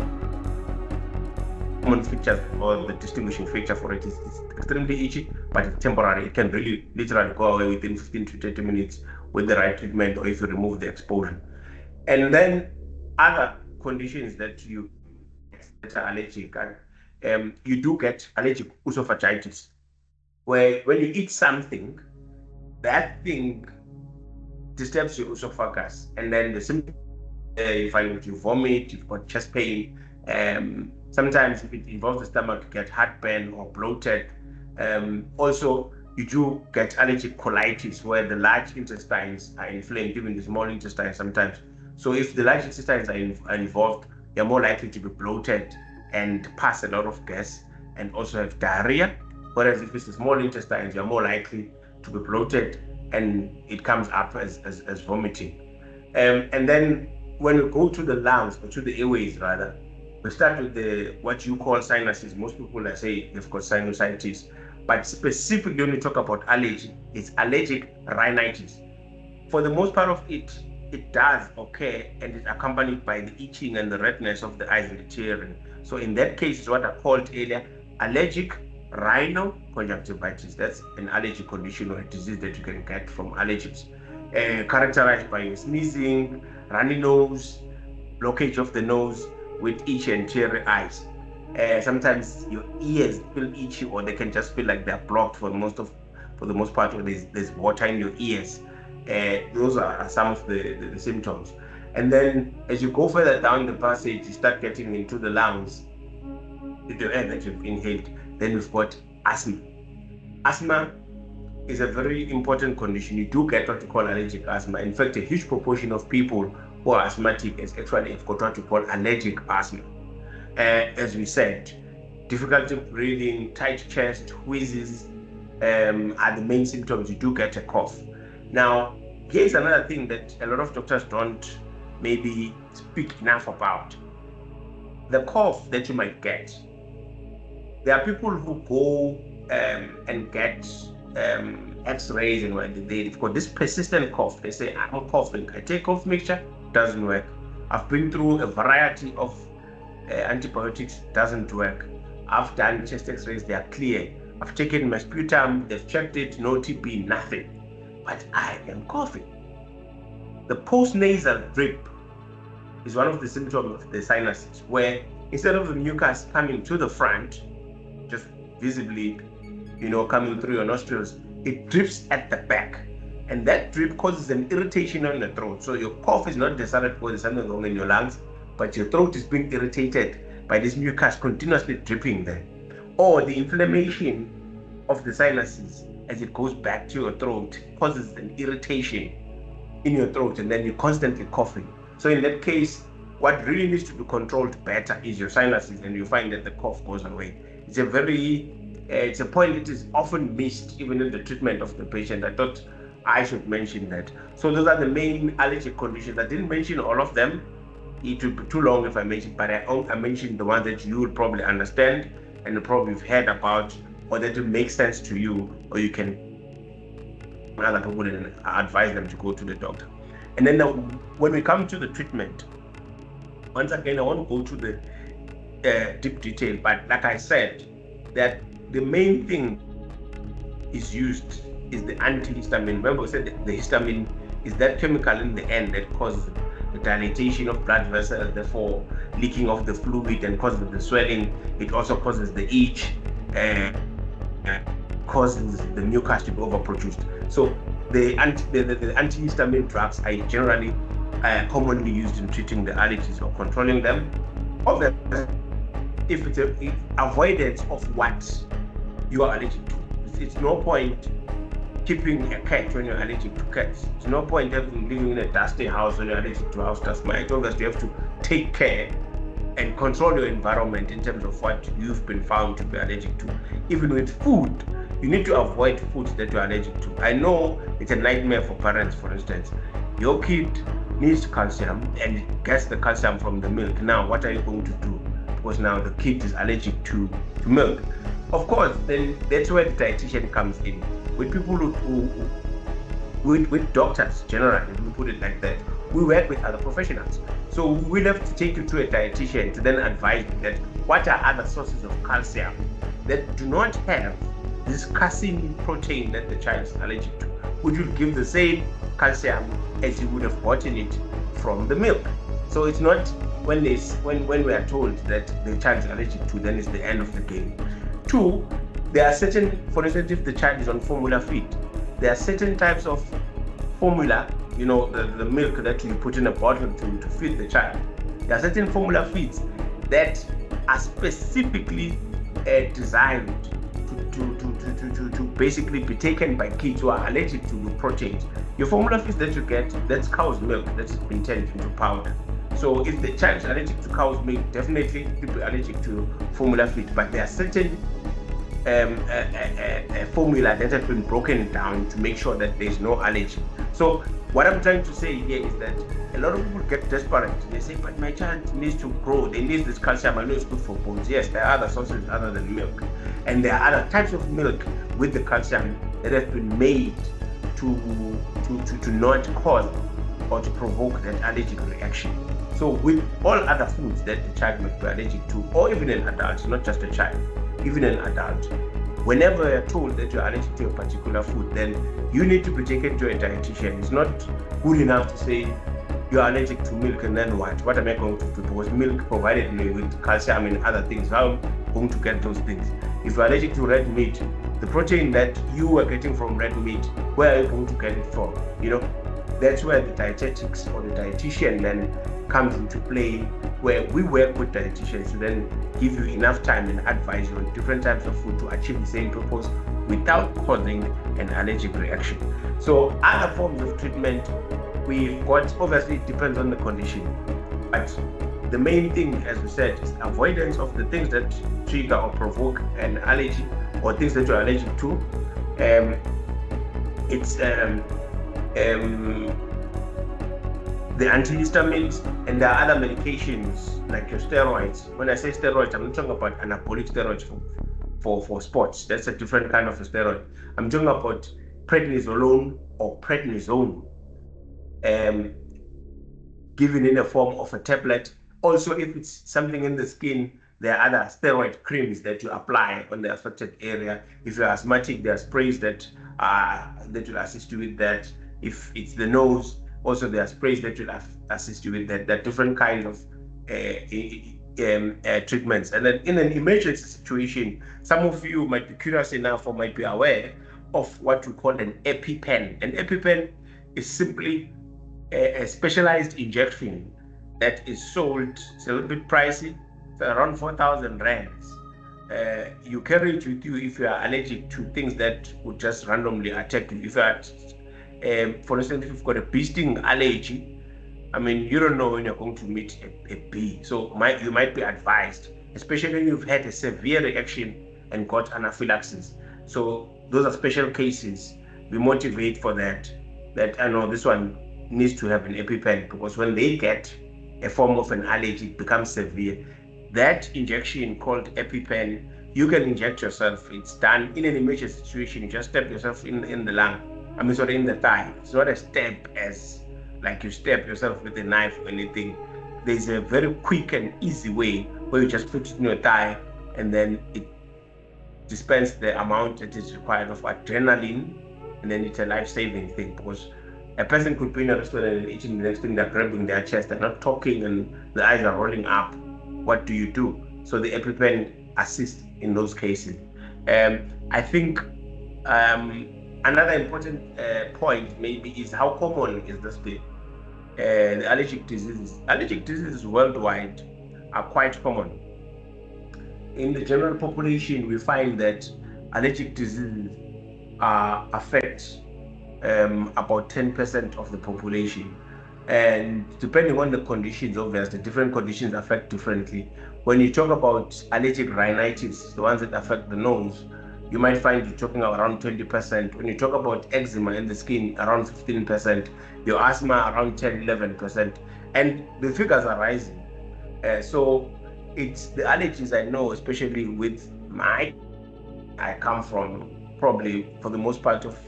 Speaker 2: common features, or the distinguishing feature for it is it's extremely itchy, but it's temporary. It can really literally go away within 15 to 30 minutes with the right treatment, or if you remove the exposure. And then other conditions that are allergic, you do get allergic esophagitis, where when you eat something, that thing disturbs your esophagus, and then the symptoms, you find that you vomit, you've got chest pain. Sometimes if it involves the stomach, you get heartburn or bloated. Also, you do get allergic colitis, where the large intestines are inflamed, even the small intestines sometimes. So if the large intestines are involved, you're more likely to be bloated and pass a lot of gas, and also have diarrhea. Whereas if it's the small intestines, you're more likely to be bloated and it comes up as vomiting. And then when we go to the lungs, or to the airways rather, we start with what you call sinuses. Most people say they've got sinusitis, but specifically when we talk about allergy, it's allergic rhinitis. For the most part of it does occur, and it's accompanied by the itching and the redness of the eyes and the tearing. So in that case, it's what I called earlier allergic rhinoconjunctivitis. That's an allergic condition or a disease that you can get from allergies, characterized by sneezing, runny nose, blockage of the nose with itchy and teary eyes. Sometimes your ears feel itchy, or they can just feel like they're blocked for the most part, or there's water in your ears. Those are some of the symptoms. And then as you go further down the passage, you start getting into the lungs, the air that you've inhaled. Then we've got asthma. Asthma is a very important condition. You do get what you call allergic asthma. In fact, a huge proportion of people who are asthmatic is actually got what you call allergic asthma. As we said, difficulty breathing, tight chest, wheezes are the main symptoms. You do get a cough. Now, here's another thing that a lot of doctors don't maybe speak enough about. The cough that you might get. There are people who go and get x-rays, and when they've got this persistent cough, they say, I'm coughing. I take cough mixture, doesn't work. I've been through a variety of antibiotics, doesn't work. I've done chest x-rays, they are clear. I've taken my sputum, they've checked it, no TB, nothing. But I am coughing. The postnasal drip is one of the symptoms of the sinuses, where instead of the mucus coming to the front, just visibly, coming through your nostrils, it drips at the back. And that drip causes an irritation on the throat. So your cough is not necessarily because there's something wrong in your lungs, but your throat is being irritated by this mucus continuously dripping there. Or the inflammation of the sinuses as it goes back to your throat causes an irritation in your throat, and then you're constantly coughing. So in that case, what really needs to be controlled better is your sinuses, and you find that the cough goes away. It's a point that is often missed even in the treatment of the patient. I thought I should mention that. So those are the main allergic conditions. I didn't mention all of them. It would be too long if I mentioned, but I mentioned the ones that you will probably understand and probably have heard about, or that will make sense to you, or you can other people and advise them to go to the doctor. And then when we come to the treatment, once again, I want to go to the deep detail, but like I said, that the main thing is used is the antihistamine. Remember, we said that the histamine is that chemical in the end that causes the dilatation of blood vessels, therefore leaking of the fluid and causes the swelling. It also causes the itch and causes the mucus to be overproduced. So the antihistamine drugs are generally commonly used in treating the allergies or controlling them. Obviously, if it's avoidance of what you are allergic to. It's no point keeping a cat when you're allergic to cats. It's no point living in a dusty house when you're allergic to house dust mites. Obviously, you have to take care and control your environment in terms of what you've been found to be allergic to. Even with food, you need to avoid foods that you're allergic to. I know it's a nightmare for parents, for instance. Your kid needs calcium and it gets the calcium from the milk. Now, what are you going to do? Because now the kid is allergic to milk. Of course, then that's where the dietitian comes in. With people with doctors generally, we put it like that, we work with other professionals. So we'll have to take you to a dietitian to then advise you that what are other sources of calcium that do not have this casein protein that the child is allergic to, which will give the same calcium as you would have gotten it from the milk. So it's not when we are told that the child is allergic to, then it's the end of the game. Two, there are certain, for instance, if the child is on formula feed, there are certain types of formula, the milk that you put in a bottle to feed the child. There are certain formula feeds that are specifically designed to basically be taken by kids who are allergic to the proteins. Your formula feeds that you get, that's cow's milk that's been turned into powder. So if the child is allergic to cow's milk, definitely people are allergic to formula feed, but there are certain formula that has been broken down to make sure that there is no allergy. So what I'm trying to say here is that a lot of people get desperate. They say, but my child needs to grow, they need this calcium, I know it's good for bones. Yes, there are other sources other than milk, and there are other types of milk with the calcium that have been made to not cause or to provoke that allergic reaction. So with all other foods that the child might be allergic to, or even an adult, not just a child, even an adult, whenever you're told that you're allergic to a particular food, then you need to be taken to a dietitian. It's not good enough to say you're allergic to milk and then what? What am I going to do? Because milk provided me with calcium and other things. How am I going to get those things? If you're allergic to red meat, the protein that you are getting from red meat, where are you going to get it from? That's where the dietetics or the dietitian then comes into play, where we work with dietitians to then give you enough time and advise you on different types of food to achieve the same purpose without causing an allergic reaction. So other forms of treatment we've got, obviously it depends on the condition, but the main thing, as we said, is avoidance of the things that trigger or provoke an allergy or things that you're allergic to. It's the antihistamines, and there are other medications like your steroids. When I say steroids, I'm not talking about anabolic steroids for sports. That's a different kind of a steroid. I'm talking about prednisolone or prednisone, given in a form of a tablet. Also, if it's something in the skin, there are other steroid creams that you apply on the affected area. If you're asthmatic, there are sprays that will assist you with that. If it's the nose, also there are sprays that will assist you with that. There are different kinds of treatments. And then in an emergency situation, some of you might be curious enough or might be aware of what we call an EpiPen. An EpiPen is simply a specialized injection that is sold. It's a little bit pricey. It's around 4,000 rands. You carry it with you if you are allergic to things that would just randomly attack you. If you are, for instance, if you've got a bee sting allergy, I mean, you don't know when you're going to meet a bee. So you might be advised, especially when you've had a severe reaction and got anaphylaxis. So those are special cases. We motivate for that I know this one needs to have an EpiPen, because when they get a form of an allergy, it becomes severe. That injection called EpiPen, you can inject yourself. It's done in an emergency situation. You just stab yourself in the lung. in the thigh. It's not a stab as like you stab yourself with a knife or anything. There's a very quick and easy way where you just put it in your thigh and then it dispenses the amount that is required of adrenaline, and then it's a life-saving thing, because a person could be in a restaurant and eating the next thing, they're grabbing their chest, they're not talking, and the eyes are rolling up. What do you do? So the EpiPen assists in those cases. I think another important point maybe is how common is this thing? The allergic diseases. Allergic diseases worldwide are quite common. In the general population, we find that allergic diseases affect about 10% of the population. And depending on the conditions, obviously, different conditions affect differently. When you talk about allergic rhinitis, the ones that affect the nose, you might find you're talking around 20%. When you talk about eczema in the skin, around 15%. Your asthma, around 10-11%. And the figures are rising. So it's the allergies I know, especially with I come from, probably for the most part of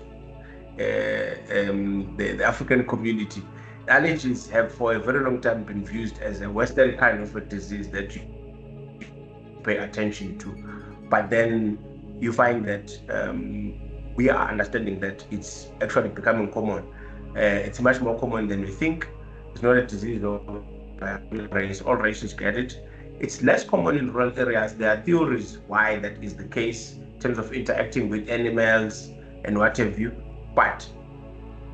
Speaker 2: the African community. Allergies have for a very long time been viewed as a Western kind of a disease that you pay attention to. But then you find that we are understanding that it's actually becoming common. It's much more common than we think. It's not a disease of race. All races get it. It's less common in rural areas. There are theories why that is the case in terms of interacting with animals and what have you. But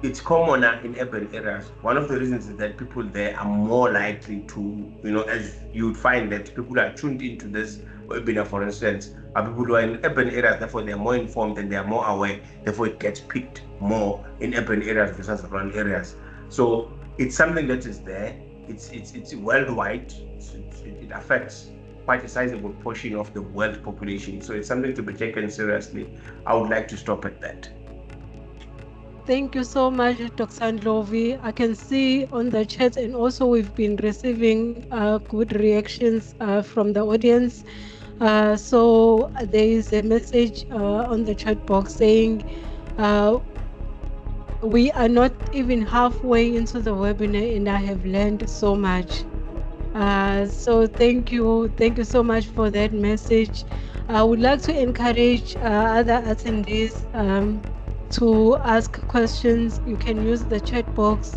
Speaker 2: it's commoner in urban areas. One of the reasons is that people there are more likely to, as you would find that people are tuned into this webinar, for instance, are people who are in urban areas, therefore they're more informed and they're more aware, therefore it gets picked more in urban areas versus rural areas. So it's something that is there. It's worldwide. It affects quite a sizable portion of the world population. So it's something to be taken seriously. I would like to stop at that.
Speaker 1: Thank you so much, Dr. Ndlovu. I can see on the chat, and also we've been receiving good reactions from the audience. So there is a message on the chat box saying we are not even halfway into the webinar and I have learned so much. So thank you so much for that message. I would like to encourage other attendees to ask questions. You can use the chat box,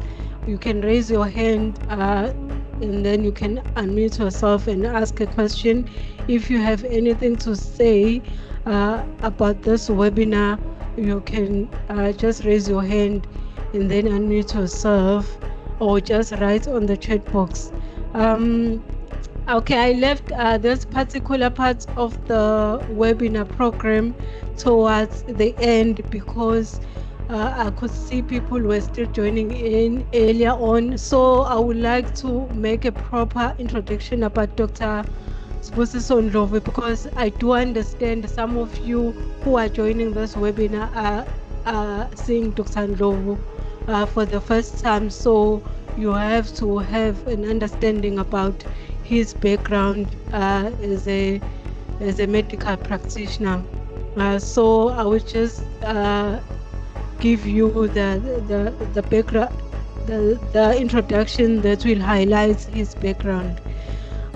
Speaker 1: you can raise your hand, and then you can unmute yourself and ask a question. If you have anything to say about this webinar, you can just raise your hand and then unmute yourself, or just write on the chat box. Okay, I left this particular part of the webinar program towards the end because I could see people were still joining in earlier on. So I would like to make a proper introduction about Dr. Sbusiso Ndlovu, because I do understand some of you who are joining this webinar are seeing Dr. Ndlovu for the first time. So you have to have an understanding about his background as a medical practitioner. So I will just give you the background, the introduction that will highlight his background.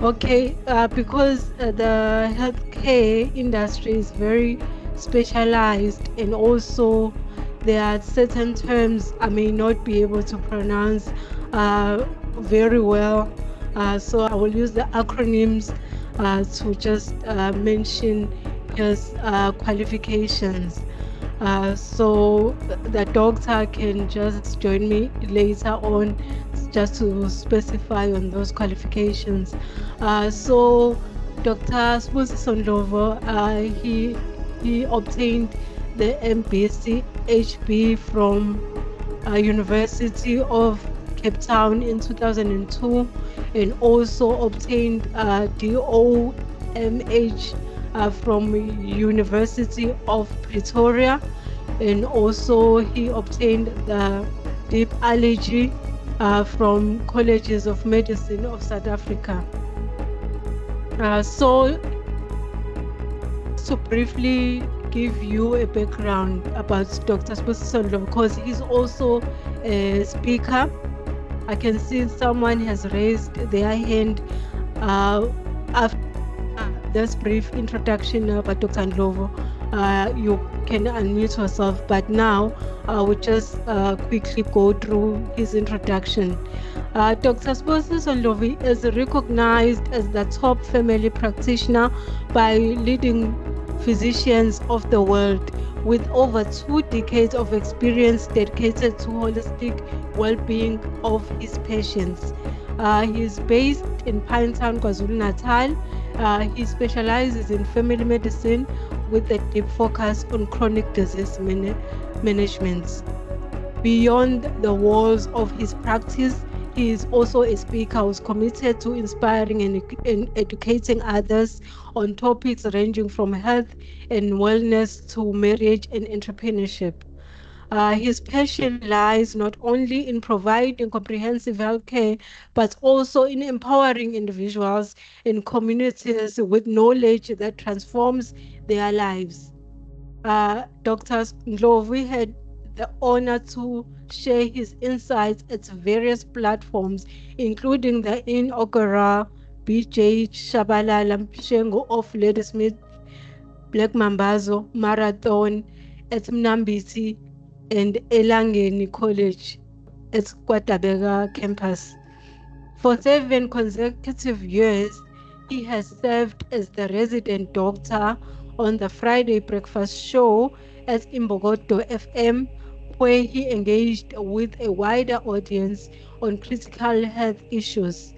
Speaker 1: Okay, because the healthcare industry is very specialized, and also there are certain terms I may not be able to pronounce very well. So I will use the acronyms to just mention his qualifications. So the doctor can just join me later on just to specify on those qualifications. So Dr. Sbusiso Ndlovu, he obtained the MBC HB from University of Cape Town in 2002, and also obtained DOMH from University of Pretoria, and also he obtained the deep allergy from Colleges of Medicine of South Africa. So to briefly give you a background about Dr. Sbusiso Ndlovu, because he's also a speaker. I can see someone has raised their hand after this brief introduction about Dr. Ndlovu. You can unmute yourself, but now I will just quickly go through his introduction. Dr. Sbusiso Ndlovu is recognized as the top family practitioner by leading physicians of the world, with over 2 decades of experience dedicated to holistic well-being of his patients. He is based in Pinetown, KwaZulu-Natal. He specializes in family medicine with a deep focus on chronic disease management. Beyond the walls of his practice, he is also a speaker who's committed to inspiring and educating others on topics ranging from health and wellness to marriage and entrepreneurship. His passion lies not only in providing comprehensive healthcare, but also in empowering individuals and communities with knowledge that transforms their lives. Dr. Ndlovu had the honor to share his insights at various platforms, including the inaugural BJ Shabalala Mshengo of Ladysmith Black Mambazo Marathon at Mnambisi and Elangeni College at KwaDabeka campus. For 7 consecutive years, he has served as the resident doctor on the Friday Breakfast Show at Imbokodo FM, where he engaged with a wider audience on critical health issues.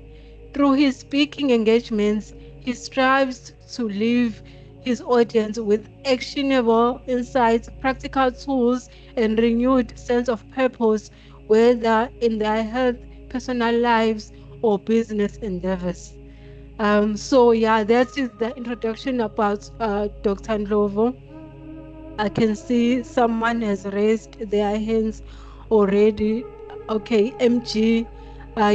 Speaker 1: Through his speaking engagements, he strives to leave his audience with actionable insights, practical tools, and renewed sense of purpose, whether in their health, personal lives, or business endeavors. So yeah, that is the introduction about Dr. Ndlovu. I can see someone has raised their hands already. Okay, MG,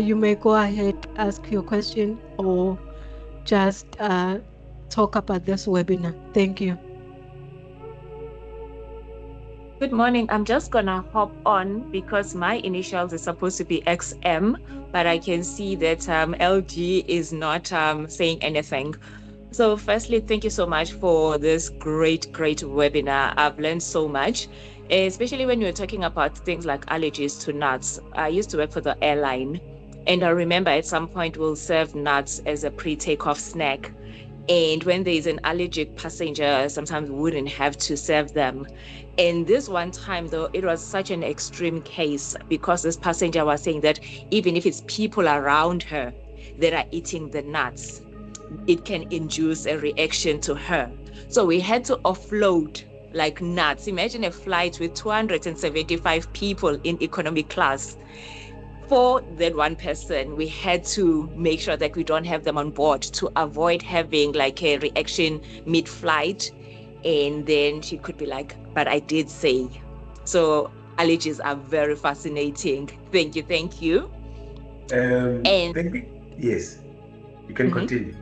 Speaker 1: you may go ahead, ask your question, or just talk about this webinar. Thank you.
Speaker 3: Good morning. I'm just gonna hop on because my initials is supposed to be XM, but I can see that LG is not saying anything. So firstly, thank you so much for this great webinar. I've learned so much, especially when you're talking about things like allergies to nuts. I used to work for the airline, and I remember at some point we'll serve nuts as a pre-takeoff snack. And when there's an allergic passenger, sometimes we wouldn't have to serve them. And this one time, though, it was such an extreme case because this passenger was saying that even if it's people around her that are eating the nuts, it can induce a reaction to her. So we had to offload like nuts. Imagine a flight with 275 people in economy class. For that one person, we had to make sure that we don't have them on board to avoid having like a reaction mid-flight. And then she could be like, but I did say. So allergies are very fascinating. Thank you.
Speaker 2: Yes, you can continue.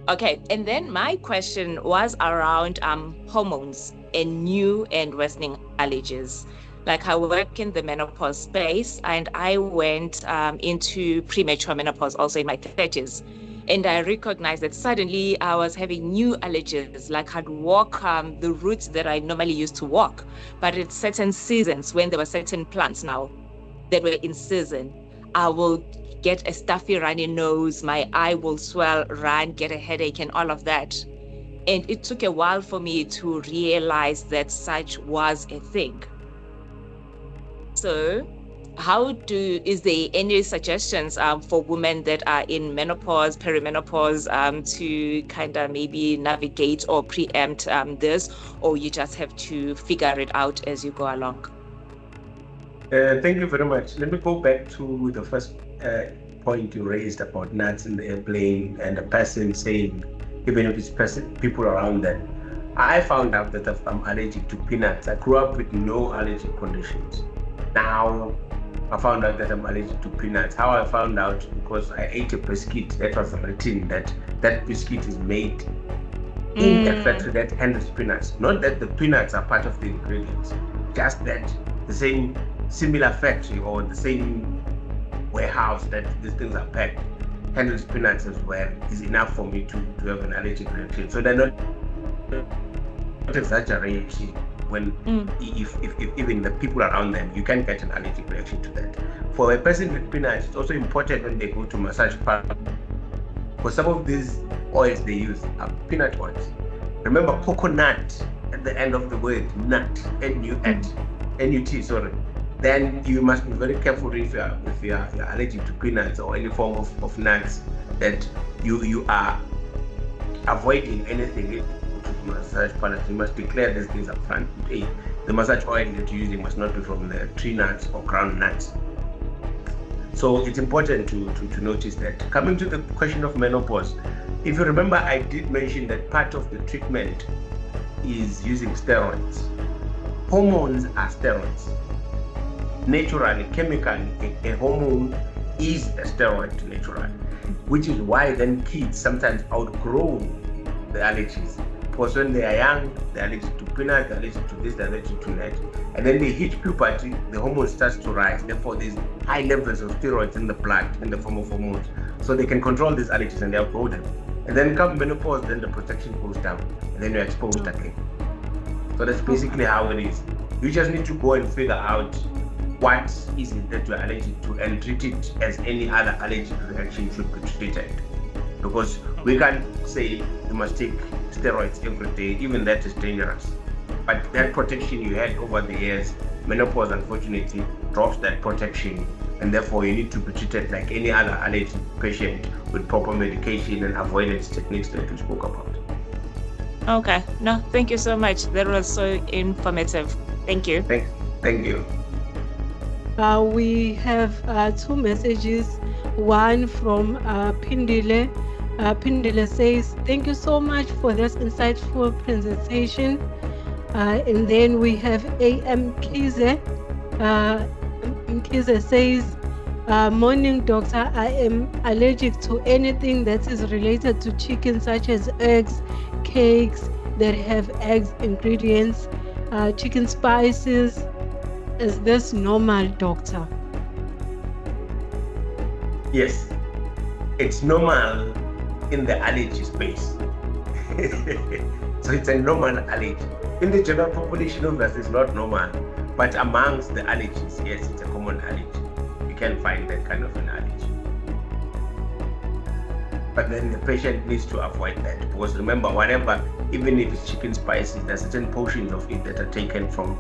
Speaker 3: Okay, and then my question was around hormones and new and worsening allergies. Like I work in the menopause space, and I went into premature menopause also in my 30s. And I recognized that suddenly I was having new allergies, like I'd walk the routes that I normally used to walk, but at certain seasons when there were certain plants now that were in season, I will get a stuffy runny nose, my eye will swell, run, get a headache and all of that. And it took a while for me to realize that such was a thing. So is there any suggestions for women that are in menopause, perimenopause, to kind of maybe navigate or preempt this, or you just have to figure it out as you go along?
Speaker 2: Thank you very much. Let me go back to the first point you raised about nuts in the airplane and the person saying, even if it's people around them. I found out that I'm allergic to peanuts. I grew up with no allergic conditions. Now I found out that I'm allergic to peanuts. How I found out? Because I ate a biscuit that was written that biscuit is made in a factory that handles peanuts. Not that the peanuts are part of the ingredients, just that the same similar factory or the same warehouse that these things are packed handles peanuts as well is enough for me to have an allergic reaction. So they're not exaggerating when if even the people around them, you can get an allergic reaction to that. For a person with peanuts, it's also important when they go to massage parlor, because some of these oils they use are peanut oils. Remember coconut at the end of the word nut, N-U-T, sorry. Then you must be very careful if you're allergic to peanuts or any form of nuts, that you are avoiding anything to massage parlor. You must declare these things up front. Hey, the massage oil that you're using must not be from the tree nuts or ground nuts. So it's important to notice that. Coming to the question of menopause, if you remember, I did mention that part of the treatment is using steroids. Hormones are steroids. Naturally, chemically, a hormone is a steroid naturally, which is why then kids sometimes outgrow the allergies. Because when they are young, they're allergic to peanut, they're allergic to this, they're allergic to that. And then they hit puberty, the hormone starts to rise. Therefore, there's high levels of steroids in the blood in the form of hormones. So they can control these allergies and they outgrow them. And then come menopause, then the protection goes down. And then you're exposed again. So that's basically how it is. You just need to go and figure out what is it that you're allergic to and treat it as any other allergic reaction should be treated. Because we can't say you must take steroids every day, even that is dangerous. But that protection you had over the years, menopause unfortunately drops that protection, and therefore you need to be treated like any other allergic patient with proper medication and avoidance techniques that we spoke about.
Speaker 3: Okay, no, thank you so much. That was so informative. Thank you.
Speaker 2: Thank you.
Speaker 1: We have two messages. One from Pindile. Pindile says, thank you so much for this insightful presentation. And then we have A.M. Kize. Kize says, morning doctor, I am allergic to anything that is related to chicken, such as eggs, cakes that have eggs ingredients, chicken spices. Is this normal, doctor?
Speaker 2: Yes, it's normal in the allergy space. So it's a normal allergy. In the general population, obviously, it's not normal. But amongst the allergies, yes, it's a common allergy. You can find that kind of an allergy. But then the patient needs to avoid that, because remember, whatever, even if it's chicken spices, there are certain portions of it that are taken from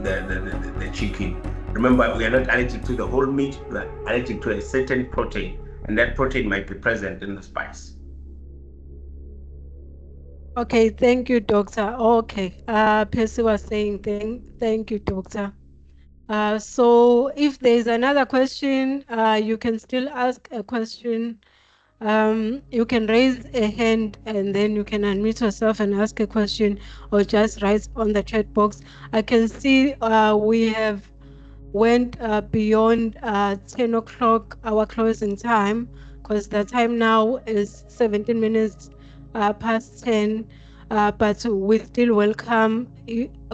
Speaker 2: the chicken. Remember, we are not allergic to the whole meat, we are allergic to a certain protein, and that protein might be present in the spice.
Speaker 1: Okay, thank you, doctor. Okay, Percy was saying thank you, doctor. So if there's another question, you can still ask a question. You can raise a hand and then you can unmute yourself and ask a question, or just write on the chat box. I can see we have went beyond 10 o'clock, our closing time, because the time now is 17 minutes past 10. But we still welcome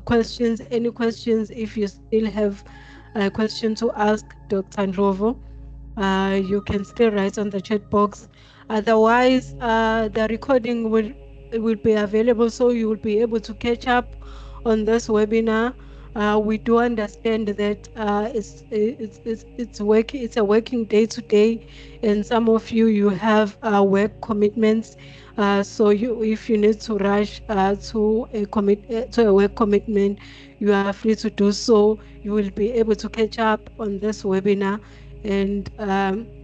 Speaker 1: questions, any questions. If you still have a question to ask Dr. Ndlovu, you can still write on the chat box. Otherwise, the recording will be available, so you will be able to catch up on this webinar. We do understand that it's a working day today, and some of you have work commitments. So if you need to rush to a work commitment, you are free to do so. You will be able to catch up on this webinar and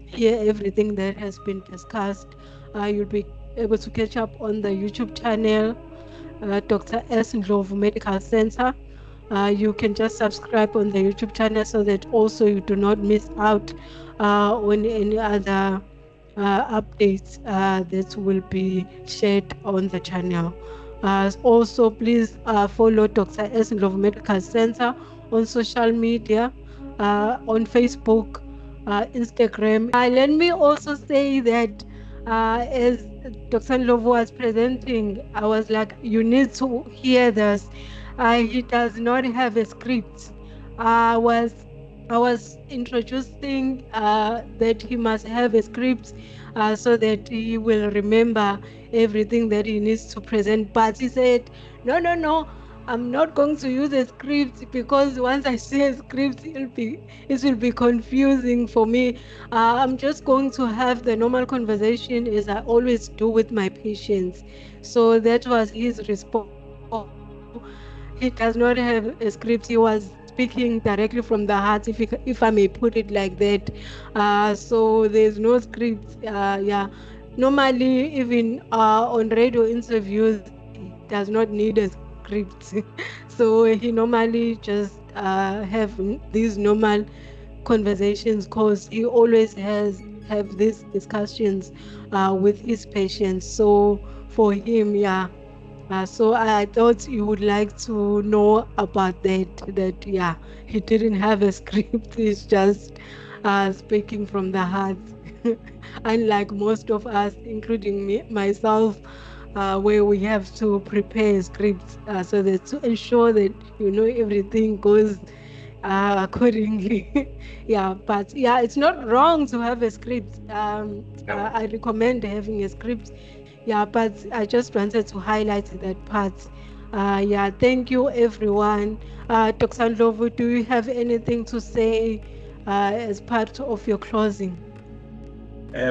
Speaker 1: hear everything that has been discussed. You'll be able to catch up on the YouTube channel, Dr. S. Ndlovu Medical Center. You can just subscribe on the YouTube channel so that also you do not miss out on any other updates that will be shared on the channel. Also, please follow Dr. S. Ndlovu Medical Center on social media, on Facebook, Instagram. Let me also say that as Dr. Ndlovu was presenting, I was like, you need to hear this. He does not have a script. I was introducing that he must have a script so that he will remember everything that he needs to present. But he said, no, I'm not going to use a script, because once I say a script, it will be confusing for me. I'm just going to have the normal conversation as I always do with my patients. So that was his response. He does not have a script. He was speaking directly from the heart, if I may put it like that. So there's no script. Yeah, normally even on radio interviews, he does not need a script. So he normally just have these normal conversations, because he always have these discussions with his patients. So for him, yeah. So I thought you would like to know about that yeah, he didn't have a script. He's just speaking from the heart. Unlike most of us, including myself, where we have to prepare scripts so that to ensure that everything goes accordingly. Yeah, but yeah, it's not wrong to have a script. I recommend having a script. Yeah, but I just wanted to highlight that part. Yeah, thank you, everyone. Dr. Ndlovu, do you have anything to say as part of your closing?
Speaker 2: I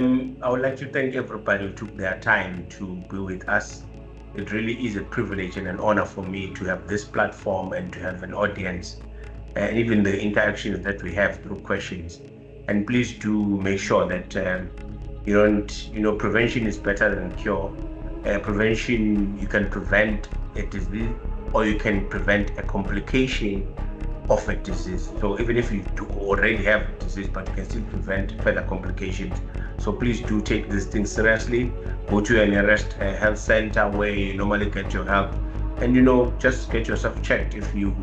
Speaker 2: would like to thank everybody who took their time to be with us. It really is a privilege and an honor for me to have this platform and to have an audience, and even the interactions that we have through questions. And please do make sure that you don't, prevention is better than cure. Prevention, you can prevent a disease, or you can prevent a complication of a disease. So even if you do already have a disease, but you can still prevent further complications. So please do take this thing seriously. Go to your nearest health center where you normally get your help, and just get yourself checked if you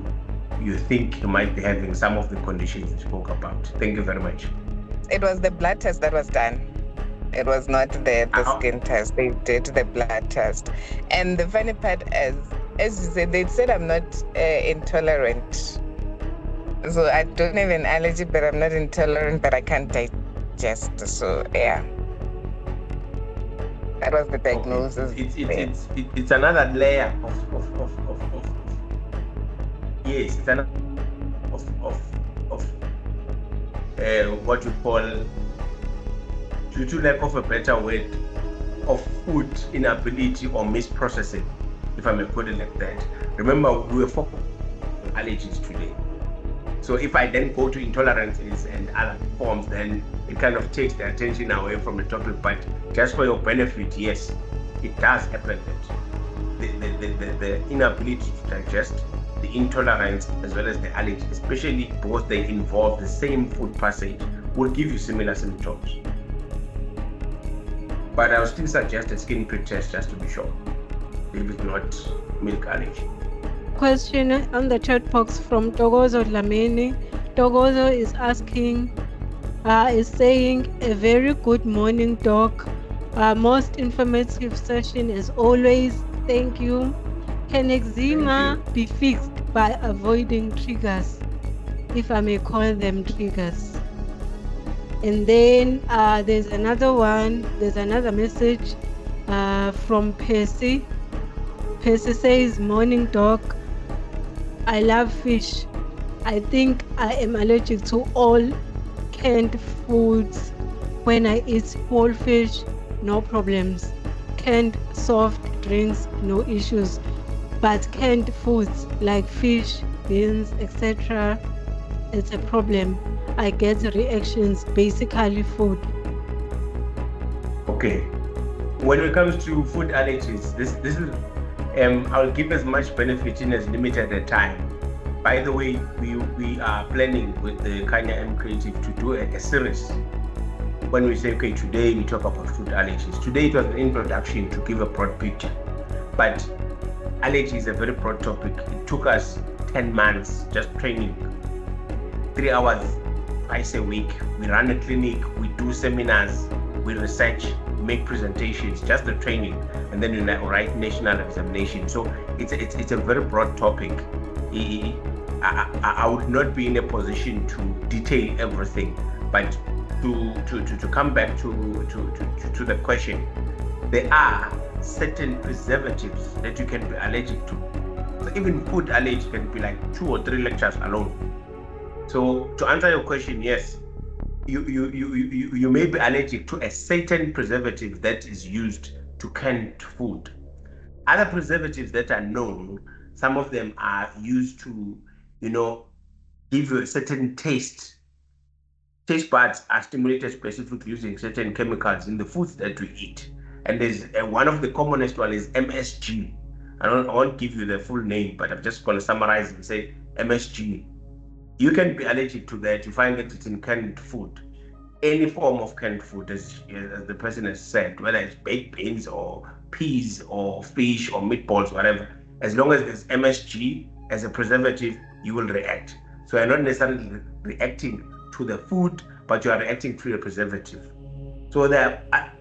Speaker 2: think you might be having some of the conditions we spoke about. Thank you very much.
Speaker 4: It was the blood test that was done. It was not the skin test. They did the blood test. And the funny part is, as you said, they said I'm not intolerant. So I don't have an allergy, but I'm not intolerant, but I can't digest. So yeah, that was the diagnosis.
Speaker 2: It's another layer of yes, it's another of what you call, to lack of a better word, of food inability or misprocessing, if I may put it like that. Remember, we were focused on allergies today. So if I then go to intolerances and other forms, then it kind of takes the attention away from the topic. But just for your benefit, yes, it does happen that the inability to digest, the intolerance, as well as the allergy, especially because they involve the same food passage, will give you similar symptoms. But I would still suggest a skin prick test just to be sure if it's not milk allergy.
Speaker 1: Question on the chat box from Togozo Dlamini. Togozo is asking, is saying, a very good morning, Doc. Most informative session as always. Thank you. Can eczema be fixed by avoiding triggers, if I may call them triggers? And then there's another message from Percy. Percy says, morning, Doc. I love fish. I think I am allergic to all canned foods. When I eat whole fish, no problems. Canned soft drinks, no issues. But canned foods like fish, beans, etc., it's a problem. I get reactions, basically food.
Speaker 2: Okay. When it comes to food allergies, this is I'll give as much benefit in as limited a time. By the way, we are planning with the Kanya M Creative to do a series. When we say, okay, today we talk about food allergies. Today it was an introduction to give a broad picture. But allergy is a very broad topic. It took us 10 months just training. 3 hours twice a week. We run a clinic, we do seminars, we research, make presentations, just the training, and then we write national examination. So it's a very broad topic. I would not be in a position to detail everything, but to come back to the question, there are certain preservatives that you can be allergic to. So even food allergy can be like 2 or 3 lectures alone. So to answer your question, yes, you may be allergic to a certain preservative that is used to canned food. Other preservatives that are known, some of them are used to, give you a certain taste. Taste buds are stimulated specifically using certain chemicals in the foods that we eat. And there's one of the commonest one is MSG. I won't give you the full name, but I'm just going to summarize and say MSG. You can be allergic to that. You find that it's in canned food. Any form of canned food, as the person has said, whether it's baked beans or peas or fish or meatballs, whatever, as long as there's MSG as a preservative, you will react. So you're not necessarily reacting to the food, but you are reacting to the preservative. So there are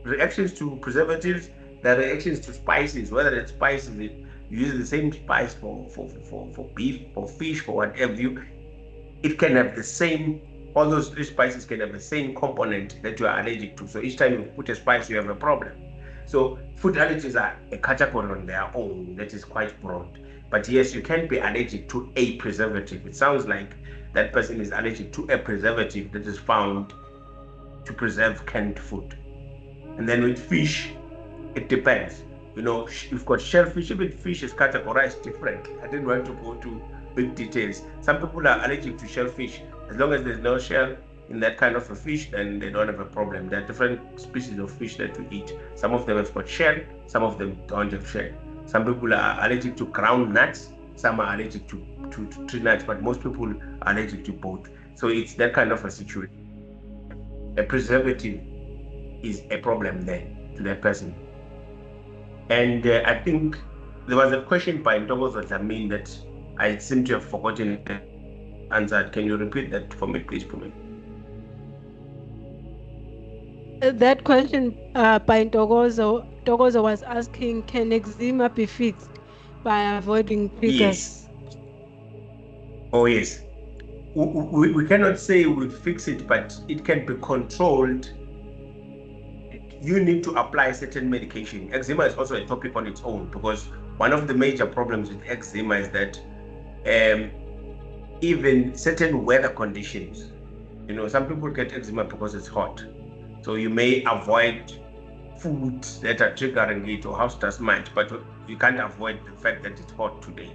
Speaker 2: reactions to preservatives, there are reactions to spices, whether it's spices, you use the same spice for beef, for fish, for whatever it can have the same, all those 3 spices can have the same component that you are allergic to. So each time you put a spice, you have a problem. So food allergies are a category on their own that is quite broad. But yes, you can be allergic to a preservative. It sounds like that person is allergic to a preservative that is found to preserve canned food. And then with fish, it depends. You've got shellfish, even fish is categorized differently. I didn't want to go to big details. Some people are allergic to shellfish. As long as there's no shell in that kind of a fish, then they don't have a problem. There are different species of fish that we eat. Some of them have got shell, some of them don't have shell. Some people are allergic to ground nuts, some are allergic to tree nuts, but most people are allergic to both. So it's that kind of a situation. A preservative is a problem there to that person. And I think there was a question by Ntokozo Dlamini that I seem to have forgotten answered. Can you repeat that for me, please, Pumi?
Speaker 1: That question by Ntokozo was asking, can eczema be fixed by avoiding triggers?
Speaker 2: Yes. Oh, yes. We cannot say we fix it, but it can be controlled. You need to apply certain medication. Eczema is also a topic on its own, because one of the major problems with eczema is that even certain weather conditions, some people get eczema because it's hot. So you may avoid foods that are triggering it or house dust mite, but you can't avoid the fact that it's hot today.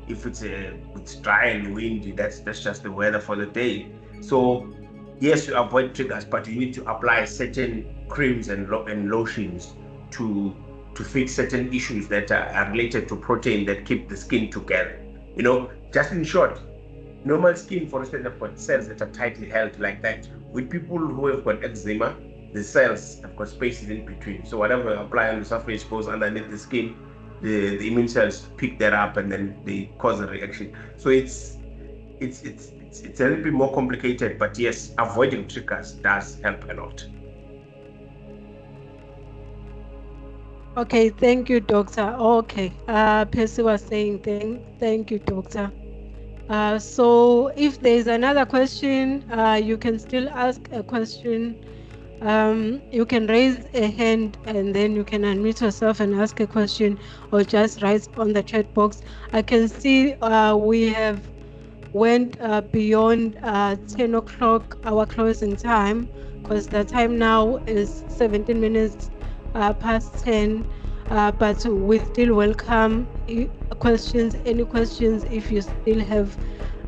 Speaker 2: If it's dry and windy, that's just the weather for the day. So yes, you avoid triggers, but you need to apply certain creams and lotions to to fix certain issues that are related to protein that keep the skin together. Just in short, normal skin, for instance, have got cells that are tightly held like that. With people who have got eczema, the cells have got spaces in between. So whatever you apply on the surface goes underneath the skin, the immune cells pick that up and then they cause a reaction. So it's a little bit more complicated, but yes, avoiding triggers does help a lot.
Speaker 1: Okay, thank you, Doctor. Okay, Percy was saying thank you, Doctor. So if there's another question, you can still ask a question. You can raise a hand and then you can unmute yourself and ask a question, or just write on the chat box. I can see we have went beyond 10 o'clock, our closing time, because the time now is 17 minutes past 10. But we still welcome questions, any questions. If you still have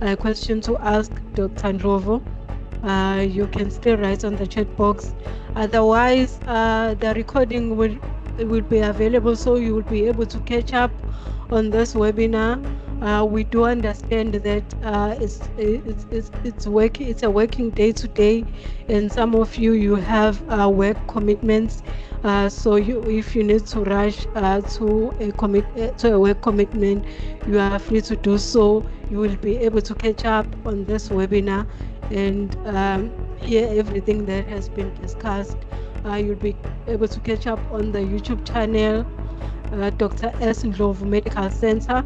Speaker 1: a question to ask Dr. Ndlovu, you can still write on the chat box. Otherwise, the recording will be available, so you will be able to catch up on this webinar. We do understand that it's a working day today, and some of you have work commitments. So if you need to rush to a work commitment, you are free to do so. You will be able to catch up on this webinar and hear everything that has been discussed. You'll be able to catch up on the YouTube channel, Dr. S. Ndlovu Medical Center.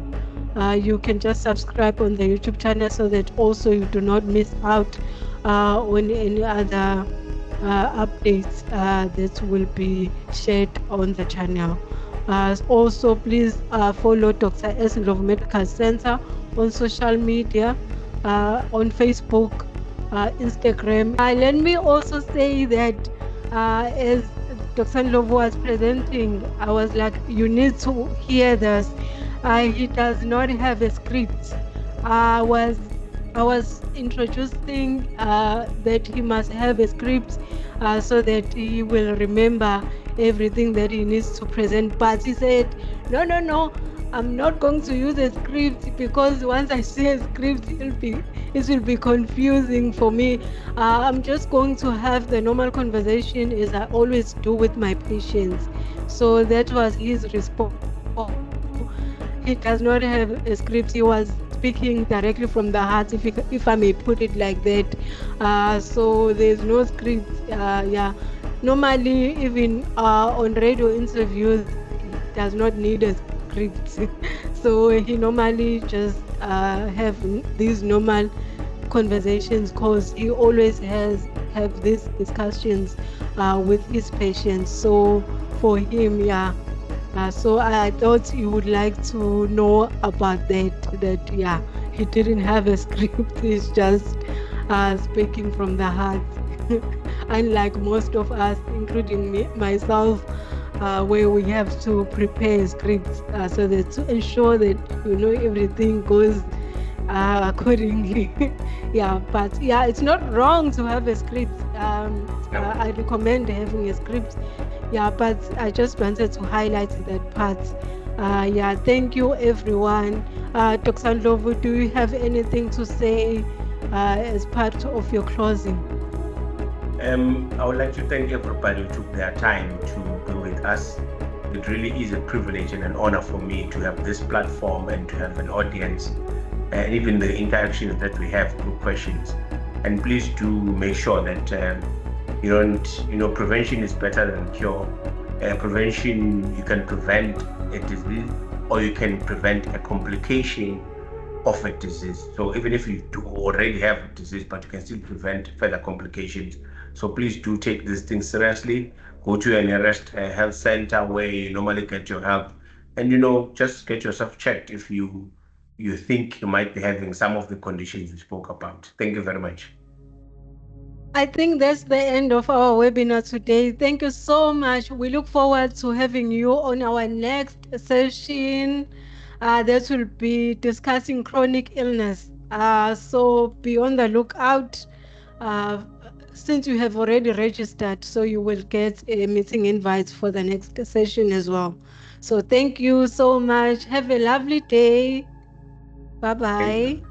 Speaker 1: You can just subscribe on the YouTube channel so that also you do not miss out on any other updates that will be shared on the channel. Also, please follow Dr. S. Ndlovu Medical Center on social media, on Facebook, Instagram. Let me also say that as Dr. Ndlovu was presenting, I was like, you need to hear this. He does not have a script. I was introducing that he must have a script so that he will remember everything that he needs to present. But he said, no, I'm not going to use a script, because once I say a script, it will be confusing for me. I'm just going to have the normal conversation as I always do with my patients. So that was his response. He does not have a script. He was speaking directly from the heart, if I may put it like that. So there's no script. Normally, even on radio interviews, he does not need a script. So he normally just have these normal conversations, because he always have these discussions with his patients. So for him, so I thought you would like to know about that he didn't have a script. He's just speaking from the heart. Unlike most of us, including myself, where we have to prepare scripts so that to ensure that everything goes accordingly. But it's not wrong to have a script. I recommend having a script. But I just wanted to highlight that part. Thank you, everyone. Dr. Ndlovu, do you have anything to say as part of your closing?
Speaker 2: I would like to thank everybody who took their time to be with us. It really is a privilege and an honor for me to have this platform and to have an audience, and even the interactions that we have through questions. And please do make sure that prevention is better than cure. Prevention, you can prevent a disease, or you can prevent a complication of a disease. So even if you do already have a disease, but you can still prevent further complications. So please do take this thing seriously. Go to your nearest health center where you normally get your help, and just get yourself checked if you think you might be having some of the conditions we spoke about. Thank you very much.
Speaker 1: I think that's the end of our webinar today. Thank you so much. We look forward to having you on our next session that will be discussing chronic illness. So be on the lookout. since you have already registered, so you will get a meeting invite for the next session as well. So thank you so much. Have a lovely day. Bye bye.